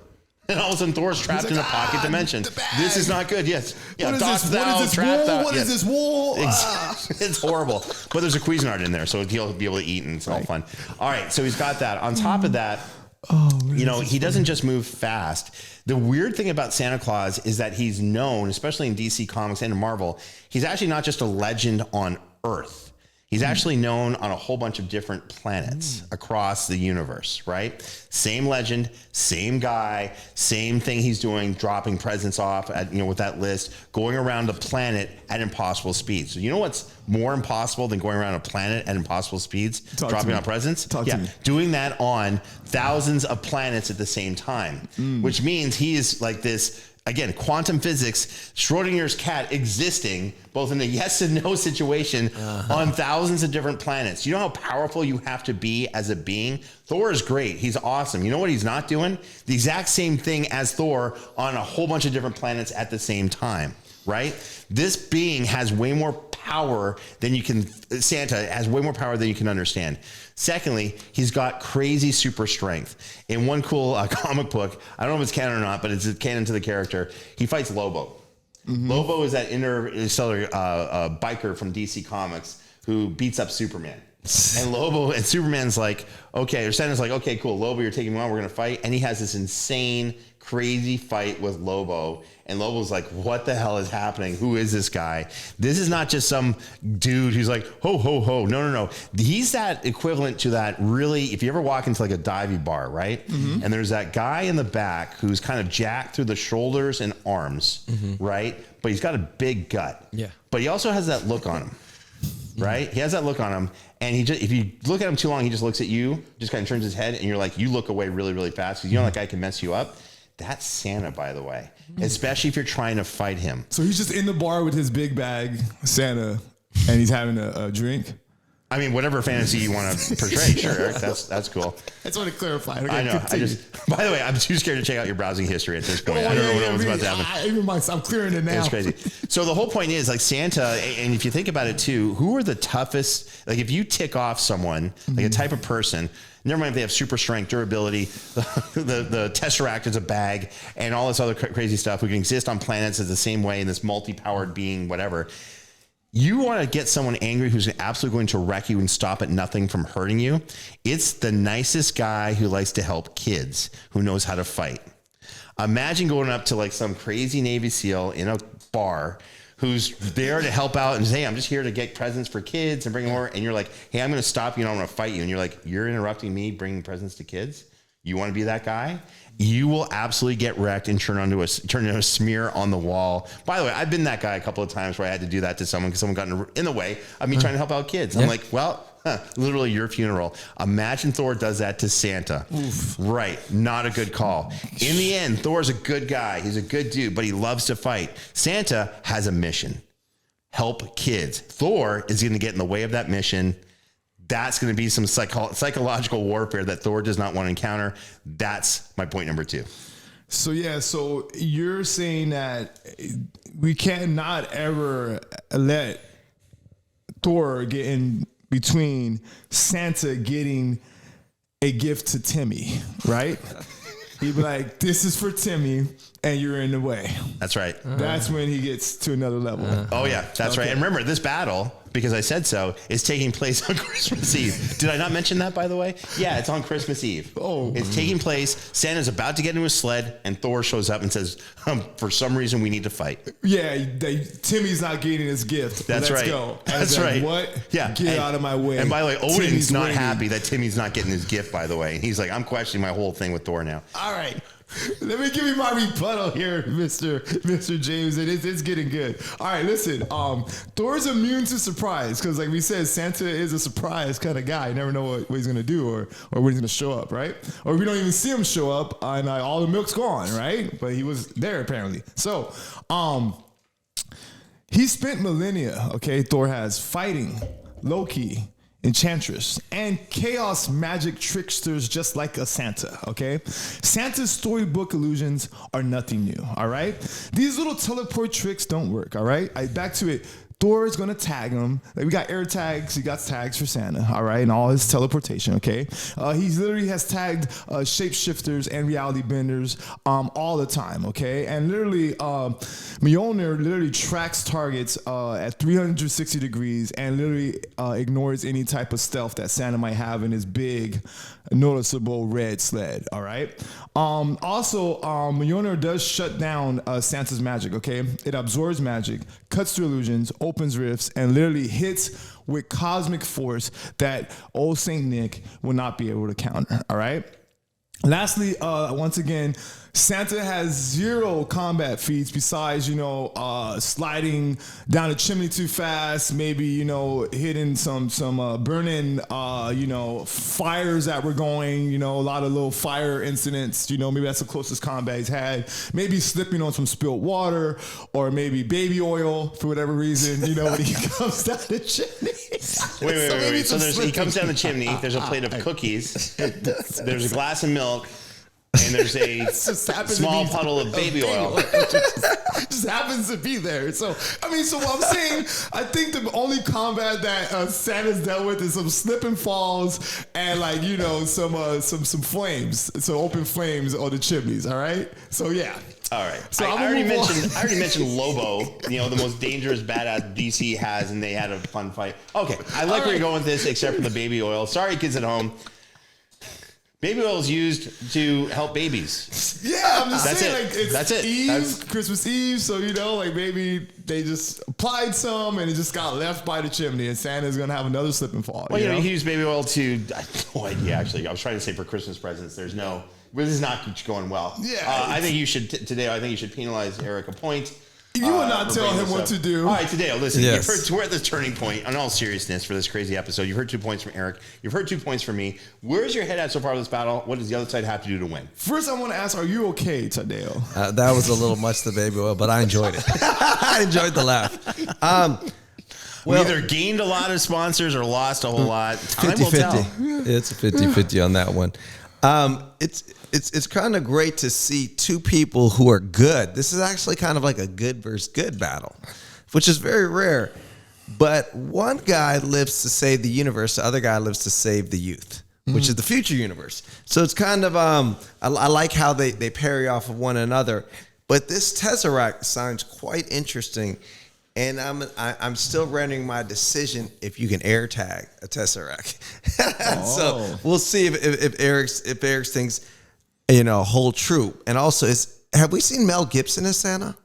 And all of a sudden, Thor's trapped in a pocket dimension. This is not good. Yes. Yeah. What is this wool? It's horrible. But there's a Cuisinart in there, so he'll be able to eat, and it's all fun. All right. So he's got that. On top of that, he doesn't just move fast. The weird thing about Santa Claus is that he's known, especially in DC Comics and in Marvel, he's actually not just a legend on Earth. He's actually known on a whole bunch of different planets across the universe, right? Same legend, same guy, same thing he's doing, dropping presents off at, with that list, going around the planet at impossible speeds. So you know what's more impossible than going around a planet at impossible speeds? Dropping off presents? Doing that on thousands of planets at the same time, which means he is like this. Again, quantum physics, Schrodinger's cat existing both in a yes and no situation on thousands of different planets. You know how powerful you have to be as a being? Thor is great. He's awesome. You know what he's not doing? The exact same thing as Thor on a whole bunch of different planets at the same time, right? This being has way more power than you can, Santa has way more power than you can understand. Secondly, he's got crazy super strength. In one cool comic book, I don't know if it's canon or not, but it's canon to the character, he fights Lobo. Lobo is that interstellar biker from DC Comics who beats up Superman. And Superman's like, okay, or Santa's like, okay, cool, Lobo, you're taking me on, we're gonna fight. And he has this insane, crazy fight with Lobo. And Lobo's like, what the hell is happening? Who is this guy? This is not just some dude who's like, ho, ho, ho. No. He's that equivalent to that really, if you ever walk into like a divey bar, right? And there's that guy in the back who's kind of jacked through the shoulders and arms, right? But he's got a big gut. Yeah. But he also has that look on him, right? He has that look on him. And if you look at him too long, he just looks at you, just kind of turns his head, and you're like, you look away really, really fast because you know that guy can mess you up. That's Santa, by the way, especially if you're trying to fight him. So he's just in the bar with his big bag, Santa, and he's having a drink? I mean, whatever fantasy you want to portray, sure, Eric, that's cool. I just want to clarify. Okay, I know. continue. By the way, I'm too scared to check out your browsing history at this point. I don't know what's about to happen. I'm clearing it now. It's crazy. So the whole point is like Santa, and if you think about it too, who are the toughest? Like if you tick off someone, like a type of person, never mind if they have super strength, durability, the Tesseract is a bag, and all this other crazy stuff who can exist on planets as the same way in this multi-powered being, whatever. You want to get someone angry who's absolutely going to wreck you and stop at nothing from hurting you. It's the nicest guy who likes to help kids, who knows how to fight. Imagine going up to like some crazy Navy SEAL in a bar who's there to help out and say, hey, I'm just here to get presents for kids and bring them over. And you're like, hey, I'm going to stop you and I'm going to fight you. And you're like, you're interrupting me bringing presents to kids? You want to be that guy? You will absolutely get wrecked and turn into a smear on the wall. By the way, I've been that guy a couple of times where I had to do that to someone because someone got in the way of me trying to help out kids. I'm like, well, literally your funeral. Imagine Thor does that to Santa. Oof. Right. Not a good call. In the end, Thor's a good guy. He's a good dude, but he loves to fight. Santa has a mission. Help kids. Thor is going to get in the way of that mission. That's going to be some psychological warfare that Thor does not want to encounter. That's my point number 2. So you're saying that we cannot ever let Thor get in between Santa getting a gift to Timmy, right? He'd be like, this is for Timmy, and you're in the way. That's right. That's when he gets to another level. Oh, yeah, that's right. And remember, this battle, because I said so, is taking place on Christmas Eve. Did I not mention that, by the way? Yeah, it's on Christmas Eve. Oh. It's taking place. Santa's about to get into his sled, and Thor shows up and says, for some reason, we need to fight. Yeah, Timmy's not getting his gift. That's Let's right. go. That's like, right. What? Yeah. Get out of my way. And by the way, Odin's Timmy's not waiting. happy that Timmy's not getting his gift, by the way. He's like, I'm questioning my whole thing with Thor now. All right. Let me give you my rebuttal here, Mr. James. It's getting good. All right, listen. Thor's immune to surprise because, like we said, Santa is a surprise kind of guy. You never know what he's gonna do or when he's gonna show up, right? Or we don't even see him show up and all the milk's gone, right? But he was there apparently. So, he spent millennia. Okay, Thor has fighting Loki, Enchantress, and chaos magic tricksters just like a Santa, okay? Santa's storybook illusions are nothing new, all right? These little teleport tricks don't work, all right? Back to it. Thor is going to tag him. Like we got air tags. He got tags for Santa, all right, and all his teleportation, okay? He literally has tagged shapeshifters and reality benders all the time, okay? And literally, Mjolnir literally tracks targets at 360 degrees and literally ignores any type of stealth that Santa might have in his big, noticeable red sled, all right? Also, Mjolnir does shut down Santa's magic, okay? It absorbs magic, cuts through illusions, opens rifts, and literally hits with cosmic force that old Saint Nick will not be able to counter, all right? Lastly, once again, Santa has 0 combat feats besides, sliding down a chimney too fast, maybe, hitting some burning, fires that were going, a lot of little fire incidents, maybe that's the closest combat he's had. Maybe slipping on some spilled water or maybe baby oil for whatever reason, when he comes down the chimney. Wait. So he comes down the chimney, there's a plate of cookies, there's a glass of milk, and there's a small puddle of baby oil. just happens to be there. So what I'm saying, I think the only combat that Santa's dealt with is some slip and falls and some flames, so open flames on the chimneys. All right. So yeah. All right. So I already mentioned Lobo, the most dangerous badass DC has, and they had a fun fight. Okay, I like where you're going with this, except for the baby oil. Sorry, kids at home. Baby oil is used to help babies. Yeah, I'm just saying, That's it. Eve, Christmas Eve, so maybe they just applied some and it just got left by the chimney, and Santa's gonna have another slip and fall. Well, he used baby oil to. I have no idea. Actually, I was trying to say for Christmas presents. This is not going well. Yeah, I think you should today. I think you should penalize Eric a point. You will not tell him what to do. All right, Tadeo, listen. Yes. We're at this turning point. In all seriousness, for this crazy episode, you've heard 2 points from Eric. You've heard 2 points from me. Where's your head at so far with this battle? What does the other side have to do to win? First, I want to ask: are you okay, Tadeo? That was a little much, the baby oil, but I enjoyed it. I enjoyed the laugh. We either gained a lot of sponsors or lost a whole lot. Time 50-50. will tell. It's a 50-50 on that one. It's kind of great to see two people who are good. This is actually kind of like a good versus good battle, which is very rare. But one guy lives to save the universe. The other guy lives to save the youth, which is the future universe. So it's kind of, I like how they parry off of one another. But this Tesseract sounds quite interesting. And I'm still rendering my decision if you can air tag a Tesseract. So we'll see if Eric's things, hold true. And also, have we seen Mel Gibson as Santa?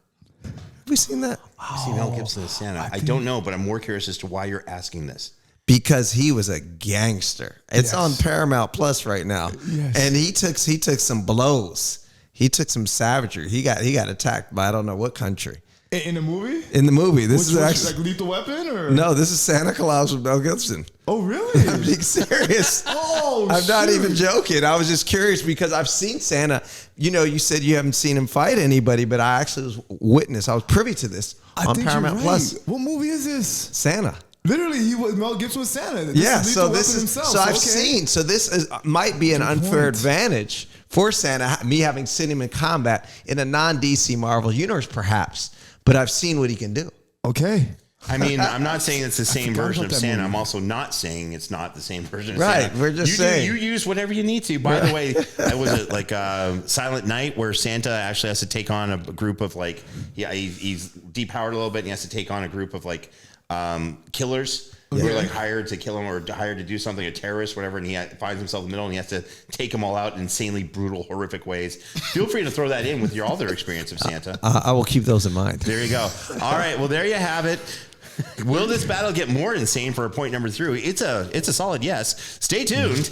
Have we seen that? I've seen Mel Gibson as Santa. I don't know, but I'm more curious as to why you're asking this. Because he was a gangster. It's on Paramount Plus right now, and he took some blows. He took some savagery. He got attacked by I don't know what country. In the movie? In the movie. This is actually like Lethal Weapon, or no? This is Santa Claus with Mel Gibson. Oh, really? I'm being serious. I'm not even joking. I was just curious because I've seen Santa. You said you haven't seen him fight anybody, but I actually was witness. I was privy to this on Paramount Plus. What movie is this? Santa. Literally, Mel Gibson was Santa. I've seen. So this might be an unfair advantage for Santa, me having seen him in combat in a non-DC Marvel universe, perhaps. But I've seen what he can do. Okay. I mean, I'm not saying it's the same version of Santa. I'm also not saying it's not the same version of Santa. Right. We're just saying. You use whatever you need to. By the way, was it like Silent Night where Santa actually has to take on a group of he's depowered a little bit and he has to take on a group of killers who are hired to kill him or hired to do something, a terrorist, whatever, and he finds himself in the middle and he has to take them all out in insanely brutal, horrific ways. Feel free to throw that in with your other experience of Santa. I will keep those in mind. There you go. All right, well, there you have it. Will this battle get more insane for point number 3? It's a solid yes. Stay tuned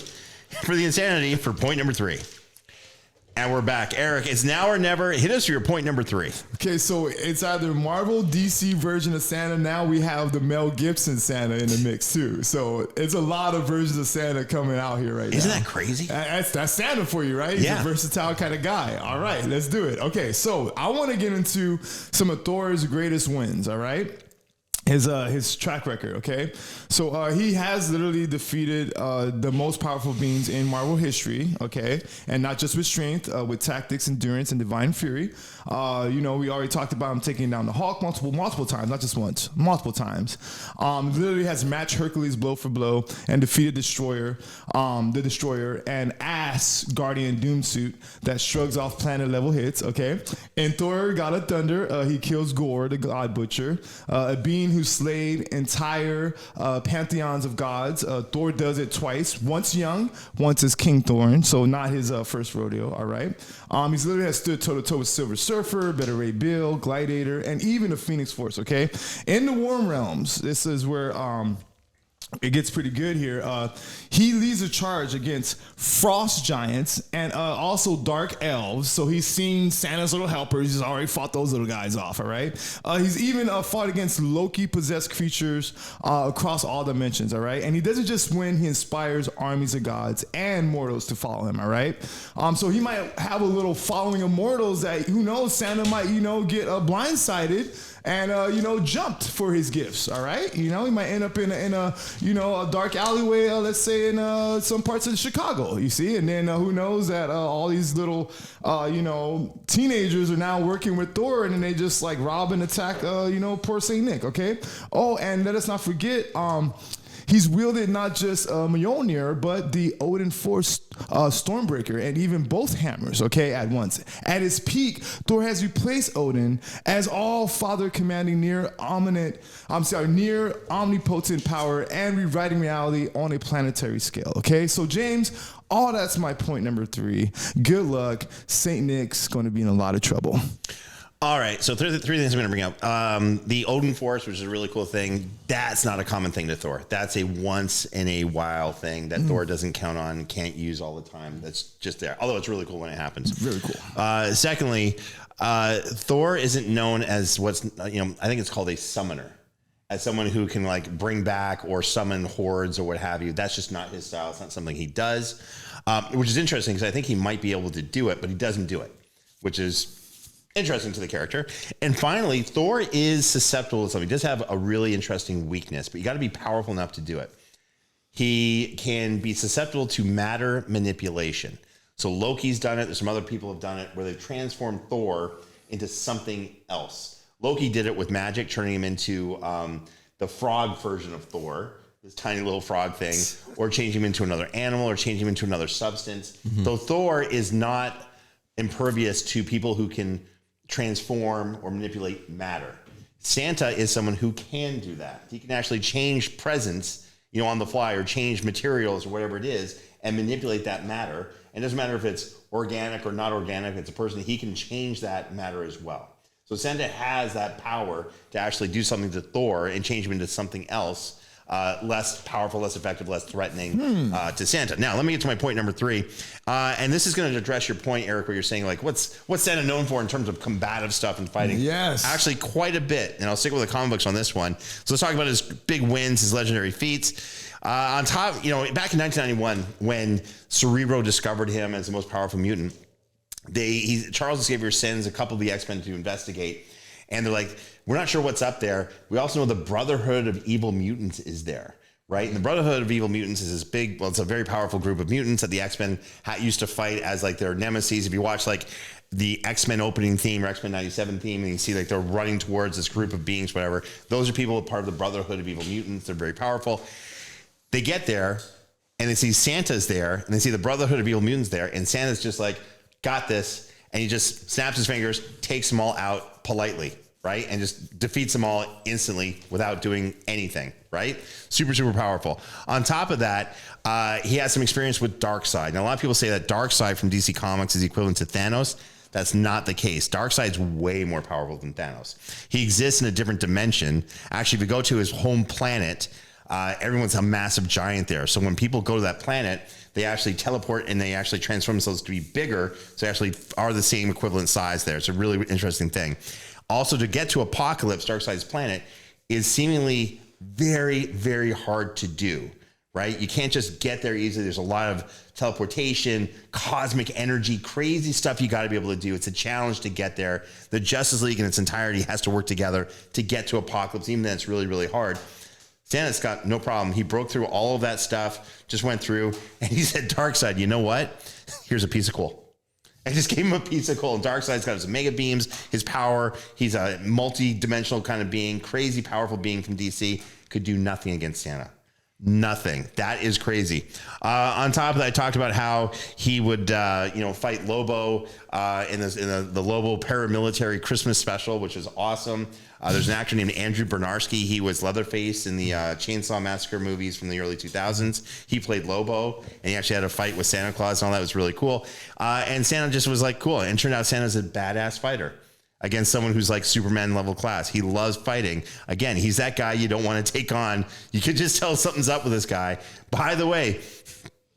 for the insanity for point number 3. And we're back. Eric, it's now or never. Hit us for your point number 3. Okay, so it's either Marvel, DC version of Santa. Now we have the Mel Gibson Santa in the mix too. So it's a lot of versions of Santa coming out here right now. Isn't that crazy? That's Santa for you, right? He's a versatile kind of guy. All right, let's do it. Okay, so I want to get into some of Thor's greatest wins, all right? His track record, okay? So he has literally defeated the most powerful beings in Marvel history, okay? And not just with strength, with tactics, endurance, and divine fury. We already talked about him taking down the Hulk multiple times, not just once, multiple times. Literally has matched Hercules blow for blow and defeated the Destroyer, and Asgardian Doomsuit that shrugs off planet level hits, okay? And Thor, God of Thunder, he kills Gore, the God Butcher, a being who slayed entire pantheons of gods. Thor does it twice, once young, once as King Thorn, so not his first rodeo, all right? He's literally has stood toe-to-toe with Silver Surfer, Better Ray Bill, Gladiator, and even the Phoenix Force, okay? In the Warm Realms, this is where it gets pretty good here. He leads a charge against frost giants and also dark elves. So he's seen Santa's little helpers. He's already fought those little guys off, all right? He's even fought against Loki-possessed creatures across all dimensions, all right? And he doesn't just win, he inspires armies of gods and mortals to follow him, all right? So he might have a little following of mortals that, who knows, Santa might, get blindsided and jumped for his gifts. All right, he might end up in a dark alleyway, let's say in some parts of Chicago. You see, and then who knows that all these little teenagers are now working with Thor, and then they just like rob and attack poor Saint Nick. Okay. Oh, and let us not forget. He's wielded not just Mjolnir, but the Odin Force Stormbreaker, and even both hammers, okay, at once. At his peak, Thor has replaced Odin as all-father commanding near omnipotent power and rewriting reality on a planetary scale, okay? So, James, that's my point number 3. Good luck. Saint Nick's going to be in a lot of trouble. All right, so three things I'm going to bring up. The Odin Force, which is a really cool thing, that's not a common thing to Thor. That's a once-in-a-while thing that Thor doesn't count on, can't use all the time. That's just there, although it's really cool when it happens. Very cool. Secondly, Thor isn't known as I think it's called a summoner, as someone who can like bring back or summon hordes or what have you. That's just not his style. It's not something he does, which is interesting because I think he might be able to do it, but he doesn't do it, which is interesting to the character. And finally, Thor is susceptible to something. He does have a really interesting weakness, but you got to be powerful enough to do it. He can be susceptible to matter manipulation. So Loki's done it. There's some other people have done it where they've transformed Thor into something else. Loki did it with magic, turning him into the frog version of Thor, this tiny little frog thing, or changing him into another animal or changing him into another substance. Though Thor is not impervious to people who can transform or manipulate matter. Santa is someone who can do that. He can actually change presents, on the fly, or change materials or whatever it is and manipulate that matter. And it doesn't matter if it's organic or not organic. It's a person, he can change that matter as well. So Santa has that power to actually do something to Thor and change him into something else, less powerful, less effective, less threatening to Santa. Now, let me get to my point number 3. And this is going to address your point, Eric, where you're saying, like, what's Santa known for in terms of combative stuff and fighting? Yes. Actually, quite a bit. And I'll stick with the comic books on this one. So let's talk about his big wins, his legendary feats. On top, back in 1991, when Cerebro discovered him as the most powerful mutant, Charles Xavier sends a couple of the X-Men to investigate. And they're like, we're not sure what's up there. We also know the Brotherhood of Evil Mutants is there, right? And the Brotherhood of Evil Mutants is this big, it's a very powerful group of mutants that the X-Men used to fight as like their nemesis. If you watch like the X-Men opening theme or X-Men 97 theme, and you see like they're running towards this group of beings, whatever, those are people part of the Brotherhood of Evil Mutants. They're very powerful. They get there and they see Santa's there and they see the Brotherhood of Evil Mutants there. And Santa's just like, got this. And he just snaps his fingers, takes them all out politely, right? And just defeats them all instantly without doing anything, right? Super, super powerful. On top of that, he has some experience with Darkseid. Now, a lot of people say that Darkseid from DC Comics is equivalent to Thanos. That's not the case. Darkseid's way more powerful than Thanos. He exists in a different dimension. Actually, if you go to his home planet, everyone's a massive giant there. So when people go to that planet, they actually teleport and they actually transform themselves to be bigger. So they actually are the same equivalent size there. It's a really interesting thing. Also, to get to Apocalypse, Darkseid's planet, is seemingly very, very hard to do, right? You can't just get there easily. There's a lot of teleportation, cosmic energy, crazy stuff you got to be able to do. It's a challenge to get there. The Justice League in its entirety has to work together to get to Apocalypse, even then it's really, really hard. Santa's got no problem. He broke through all of that stuff, just went through, and he said, Darkseid, you know what? Here's a piece of coal. And just gave him a piece of coal. And Darkseid's got his mega beams, his power. He's a multi-dimensional kind of being, crazy powerful being from DC. Could do nothing against Santa. Nothing. That is crazy. On top of that, I talked about how he would, fight Lobo in the Lobo paramilitary Christmas special, which is awesome. There's an actor named Andrew Bernarski. He was Leatherface in the Chainsaw Massacre movies from the early 2000s. He played Lobo, and he actually had a fight with Santa Claus and all that. It was really cool. And Santa just was like, cool. And it turned out Santa's a badass fighter against someone who's like Superman level class. He loves fighting. Again, he's that guy you don't want to take on. You could just tell something's up with this guy. By the way,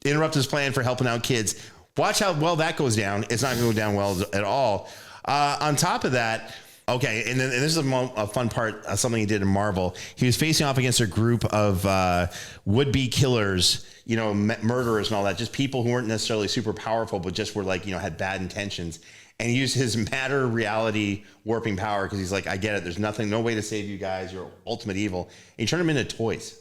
interrupt his plan for helping out kids. Watch how well that goes down. It's not going to go down well at all. On top of that, okay, and this is a fun part of something he did in Marvel. He was facing off against a group of would-be killers, murderers and all that, just people who weren't necessarily super powerful, but just were like, had bad intentions. And he used his matter reality warping power because he's like, I get it. There's no way to save you guys. You're ultimate evil. And he turned them into toys.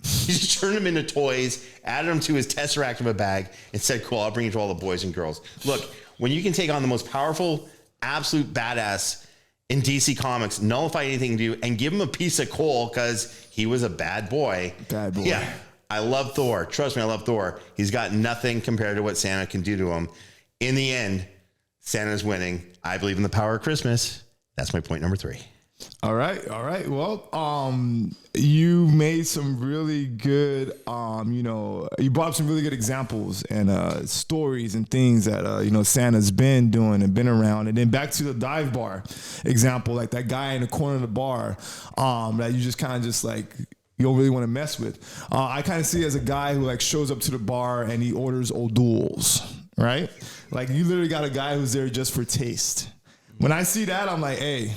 He just turned them into toys, added them to his Tesseract of a bag, and said, cool, I'll bring you to all the boys and girls. Look, when you can take on the most powerful, absolute badass in DC Comics, nullify anything to do, and give him a piece of coal because he was a bad boy. Bad boy. Yeah. I love Thor. Trust me, I love Thor. He's got nothing compared to what Santa can do to him. In the end, Santa's winning. I believe in the power of Christmas. That's my point number 3. All right. Well, you made some really good, you brought up some really good examples and stories and things that, Santa's been doing and been around. And then back to the dive bar example, like that guy in the corner of the bar that you just kind of just like, you don't really want to mess with. I kind of see it as a guy who like shows up to the bar and he orders O'Doul's, right? Like you literally got a guy who's there just for taste. When I see that, I'm like, hey,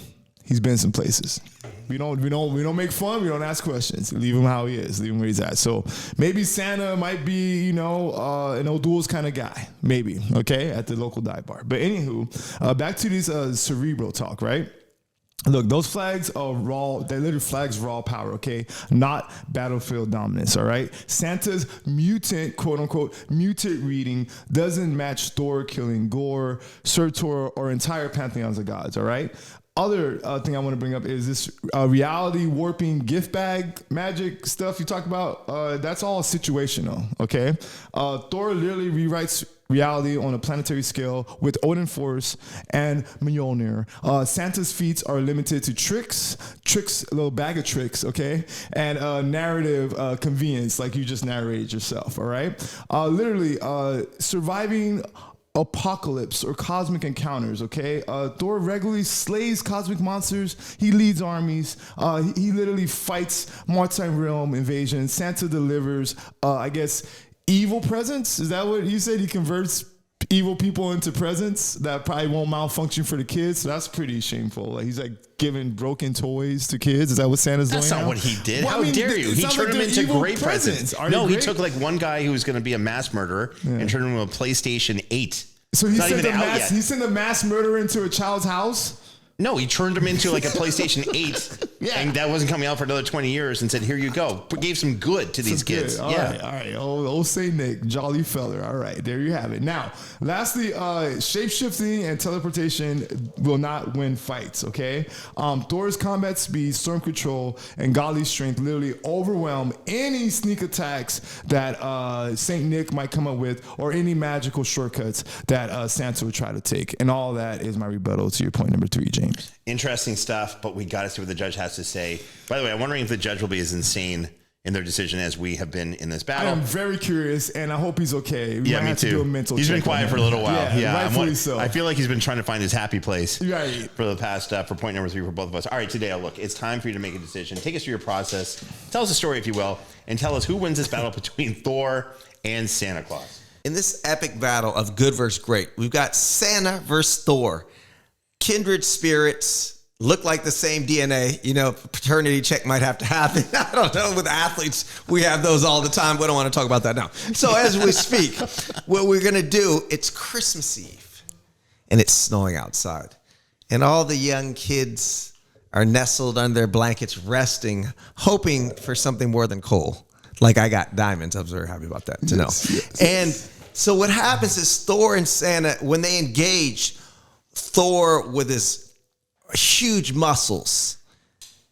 He's been some places. We don't make fun. We don't ask questions. Leave him how he is. Leave him where he's at. So maybe Santa might be, an O'Doul's kind of guy. Maybe, okay, at the local dive bar. But anywho, back to this cerebral talk, right? Look, those flags are raw. They're literally flags raw power, okay? Not battlefield dominance, all right? Santa's mutant, quote unquote, mutant reading doesn't match Thor killing Gore, Surtur, or entire pantheons of gods, all right? Other thing I want to bring up is this reality warping gift bag magic stuff you talk about. That's all situational, okay? Thor literally rewrites reality on a planetary scale with Odin Force and Mjolnir. Santa's feats are limited to tricks, a little bag of tricks, okay? And narrative convenience, like you just narrated yourself, all right? Literally, surviving apocalypse or cosmic encounters, okay? Thor regularly slays cosmic monsters. He leads armies. He literally fights maritime realm invasions. Santa delivers, evil presents. Is that what you said? He converts evil people into presents that probably won't malfunction for the kids. So that's pretty shameful. Like he's like giving broken toys to kids. Is that what Santa's doing? That's not what he did. Well, how dare you? He turned them into great presents. No, he took like one guy who was going to be a mass murderer and turned him into a PlayStation 8. So he sent a mass murderer into a child's house? No, he turned him into like a PlayStation 8, and that wasn't coming out for another 20 years, and said, here you go. Gave some good to these kids. All right. Old Saint Nick, jolly feller. All right, there you have it. Now, lastly, shape-shifting and teleportation will not win fights, okay? Thor's combat speed, storm control, and godly strength literally overwhelm any sneak attacks that Saint Nick might come up with, or any magical shortcuts that Santa would try to take. And all that is my rebuttal to your point number 3, James. Interesting stuff, but we got to see what the judge has to say. By the way, I'm wondering if the judge will be as insane in their decision as we have been in this battle. I'm very curious, and I hope he's okay. We might me have too. To do a mental he's been quiet for a little while. Yeah, rightfully so. I feel like he's been trying to find his happy place for the past, for point number 3 for both of us. All right, today, look, it's time for you to make a decision. Take us through your process. Tell us a story, if you will, and tell us who wins this battle between Thor and Santa Claus. In this epic battle of good versus great, we've got Santa versus Thor. Kindred spirits, look like the same DNA, paternity check might have to happen. I don't know. With athletes, we have those all the time. We don't want to talk about that now. So as we speak, what we're going to do, it's Christmas Eve and it's snowing outside. And all the young kids are nestled under their blankets, resting, hoping for something more than coal. Like I got diamonds. I was very happy about that to know. Yes. And so what happens is Thor and Santa, when they engage, Thor with his huge muscles,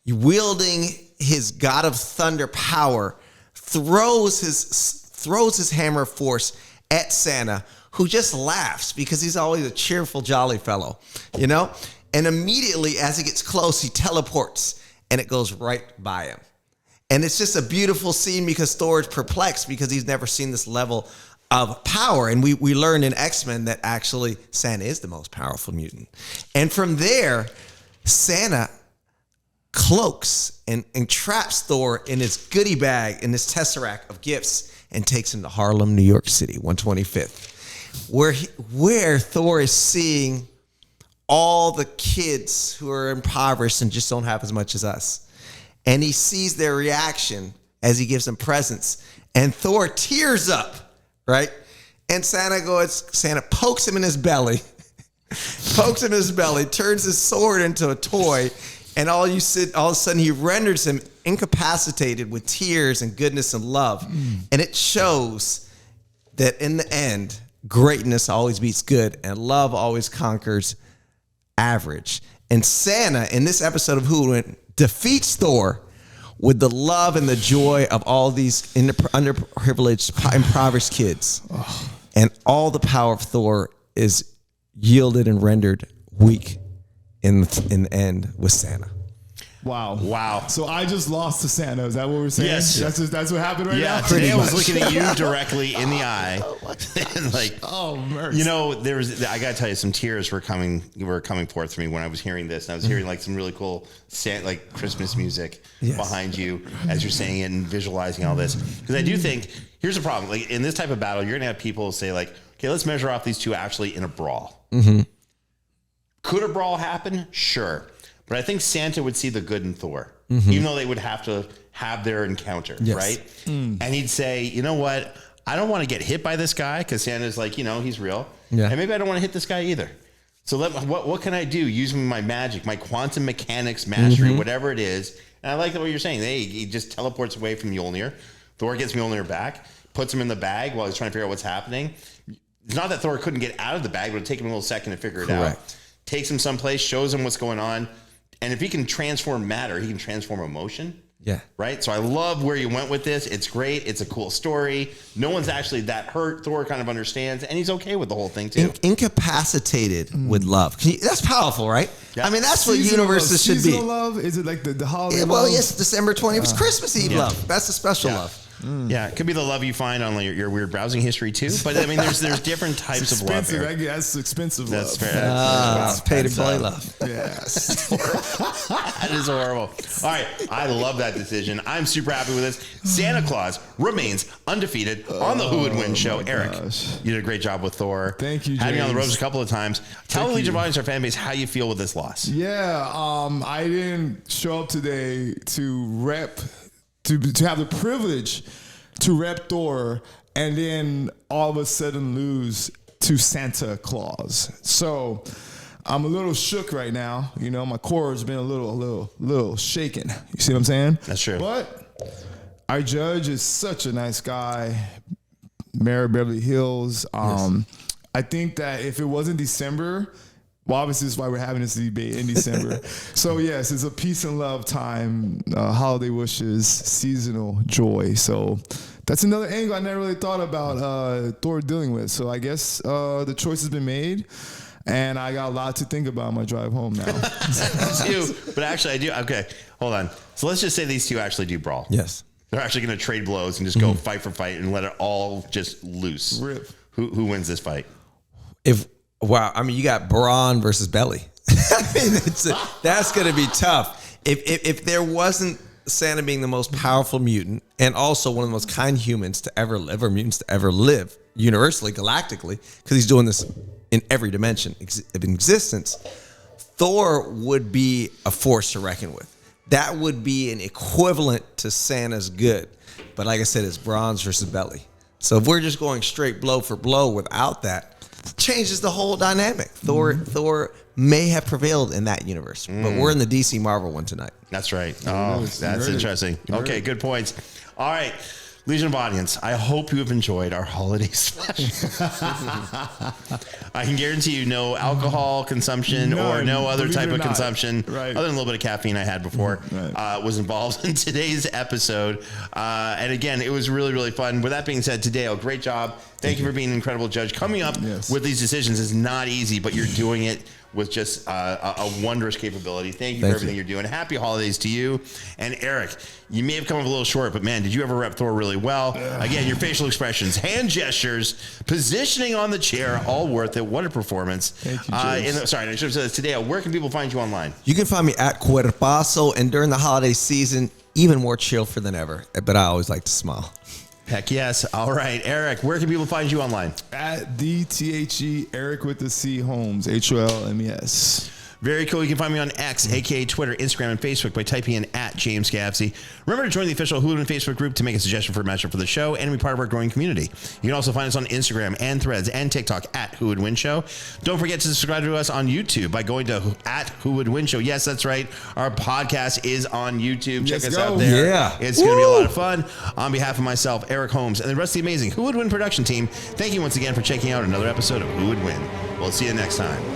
wielding his God of Thunder power, throws his hammer of force at Santa, who just laughs because he's always a cheerful, jolly fellow, And immediately as he gets close, he teleports and it goes right by him. And it's just a beautiful scene because Thor is perplexed because he's never seen this level of power. And we learned in X-Men that actually Santa is the most powerful mutant. And from there, Santa cloaks and traps Thor in his goodie bag, in his tesseract of gifts, and takes him to Harlem, New York City, 125th, where Thor is seeing all the kids who are impoverished and just don't have as much as us. And he sees their reaction as he gives them presents. And Thor tears up. Right? And Santa pokes him in his belly, turns his sword into a toy, and all of a sudden he renders him incapacitated with tears and goodness and love. And it shows that in the end, greatness always beats good and love always conquers average. And Santa, in this episode of Who defeats Thor with the love and the joy of all these underprivileged, impoverished kids. Oh. And all the power of Thor is yielded and rendered weak in the end with Santa. Wow. So I just lost to Santa. Is that what we're saying? Yes. That's what happened right now? Yeah, today I was looking at you directly in the eye. And mercy. I got to tell you, some tears were coming forth for me when I was hearing this. And I was hearing like some really cool Christmas music behind you as you're saying it and visualizing all this. Because I do think, here's the problem. Like in this type of battle, you're going to have people say like, okay, let's measure off these two actually in a brawl. Mm-hmm. Could a brawl happen? Sure. but I think Santa would see the good in Thor, even though they would have to have their encounter, right? And he'd say, you know what? I don't want to get hit by this guy because Santa's like, he's real. Yeah. And maybe I don't want to hit this guy either. So what can I do using my magic, my quantum mechanics mastery, whatever it is? And I like what you're saying. He just teleports away from Mjolnir. Thor gets Mjolnir back, puts him in the bag while he's trying to figure out what's happening. It's not that Thor couldn't get out of the bag, but it'll take him a little second to figure it out. Takes him someplace, shows him what's going on. And if he can transform matter, he can transform emotion. Yeah. Right? So I love where you went with this. It's great. It's a cool story. No one's actually that hurt. Thor kind of understands, and he's okay with the whole thing, too. Incapacitated with love. That's powerful, right? Yeah. I mean, that's what universes should be. Seasonal love? Is it like the holiday love? Well, yes, December 20th. It's Christmas Eve love. That's the special love. Yeah, it could be the love you find on your weird browsing history too. But I mean, there's different types of love. That's expensive love. That's fair. Pay to play love. Yes, that is horrible. All right, I love that decision. I'm super happy with this. Santa Claus remains undefeated on the Who Would Win show. Eric, you did a great job with Thor. Thank you, James. Had me on the ropes a couple of times. Tell the Legion of Audience, our fan base, how you feel with this loss. Yeah, I didn't show up today to rep. To have the privilege to rep Thor and then all of a sudden lose to Santa Claus. So I'm a little shook right now. My core has been a little shaken. You see what I'm saying? That's true. But our judge is such a nice guy. Mayor of Beverly Hills. I think that if it wasn't December, well, obviously, this is why we're having this debate in December. So, yes, it's a peace and love time, holiday wishes, seasonal joy. So that's another angle I never really thought about Thor dealing with. So I guess the choice has been made, and I got a lot to think about on my drive home now. But actually, I do. Okay, hold on. So let's just say these two actually do brawl. Yes. They're actually going to trade blows and just go fight for fight and let it all just loose. Rip. Who wins this fight? Wow, I mean, you got brawn versus belly. I mean, that's going to be tough. If there wasn't Santa being the most powerful mutant and also one of the most kind humans to ever live, or mutants to ever live, universally, galactically, because he's doing this in every dimension of existence, Thor would be a force to reckon with. That would be an equivalent to Santa's good. But like I said, it's bronze versus belly. So if we're just going straight blow for blow without that, changes the whole dynamic. Thor may have prevailed in that universe, but we're in the DC Marvel one tonight. That's right. Oh, that's interesting. Okay, good points. All right, Legion of Audience, I hope you have enjoyed our holiday special. I can guarantee you no alcohol consumption or no other type of consumption, other than a little bit of caffeine I had before, was involved in today's episode. And again, it was really, really fun. With that being said, Tadeo, great job. Thank you for being an incredible judge. Coming up with these decisions is not easy, but you're doing it with just a wondrous capability. Thank you for everything you're doing. Happy holidays to you. And Eric, you may have come up a little short, but man, did you ever rep Thor really well? Again, your facial expressions, hand gestures, positioning on the chair, all worth it. What a performance. Thank you, James. Sorry, I should have said this today. Where can people find you online? You can find me at Cuerpazo, and during the holiday season, even more cheerful than ever. But I always like to smile. Heck yes. All right, Eric, where can people find you online? At DTHE, Eric with the C Holmes, HOLMES. Very cool. You can find me on X, aka Twitter, Instagram, and Facebook by typing in at James Gavsie. Remember to join the official Who Would Win Facebook group to make a suggestion for a matchup for the show and be part of our growing community. You can also find us on Instagram and Threads and TikTok at Who Would Win Show. Don't forget to subscribe to us on YouTube by going to at Who Would Win Show. Yes, that's right. Our podcast is on YouTube. Check us out there. Yeah. It's going to be a lot of fun. On behalf of myself, Eric Holmes, and the rest of the amazing Who Would Win production team, thank you once again for checking out another episode of Who Would Win. We'll see you next time.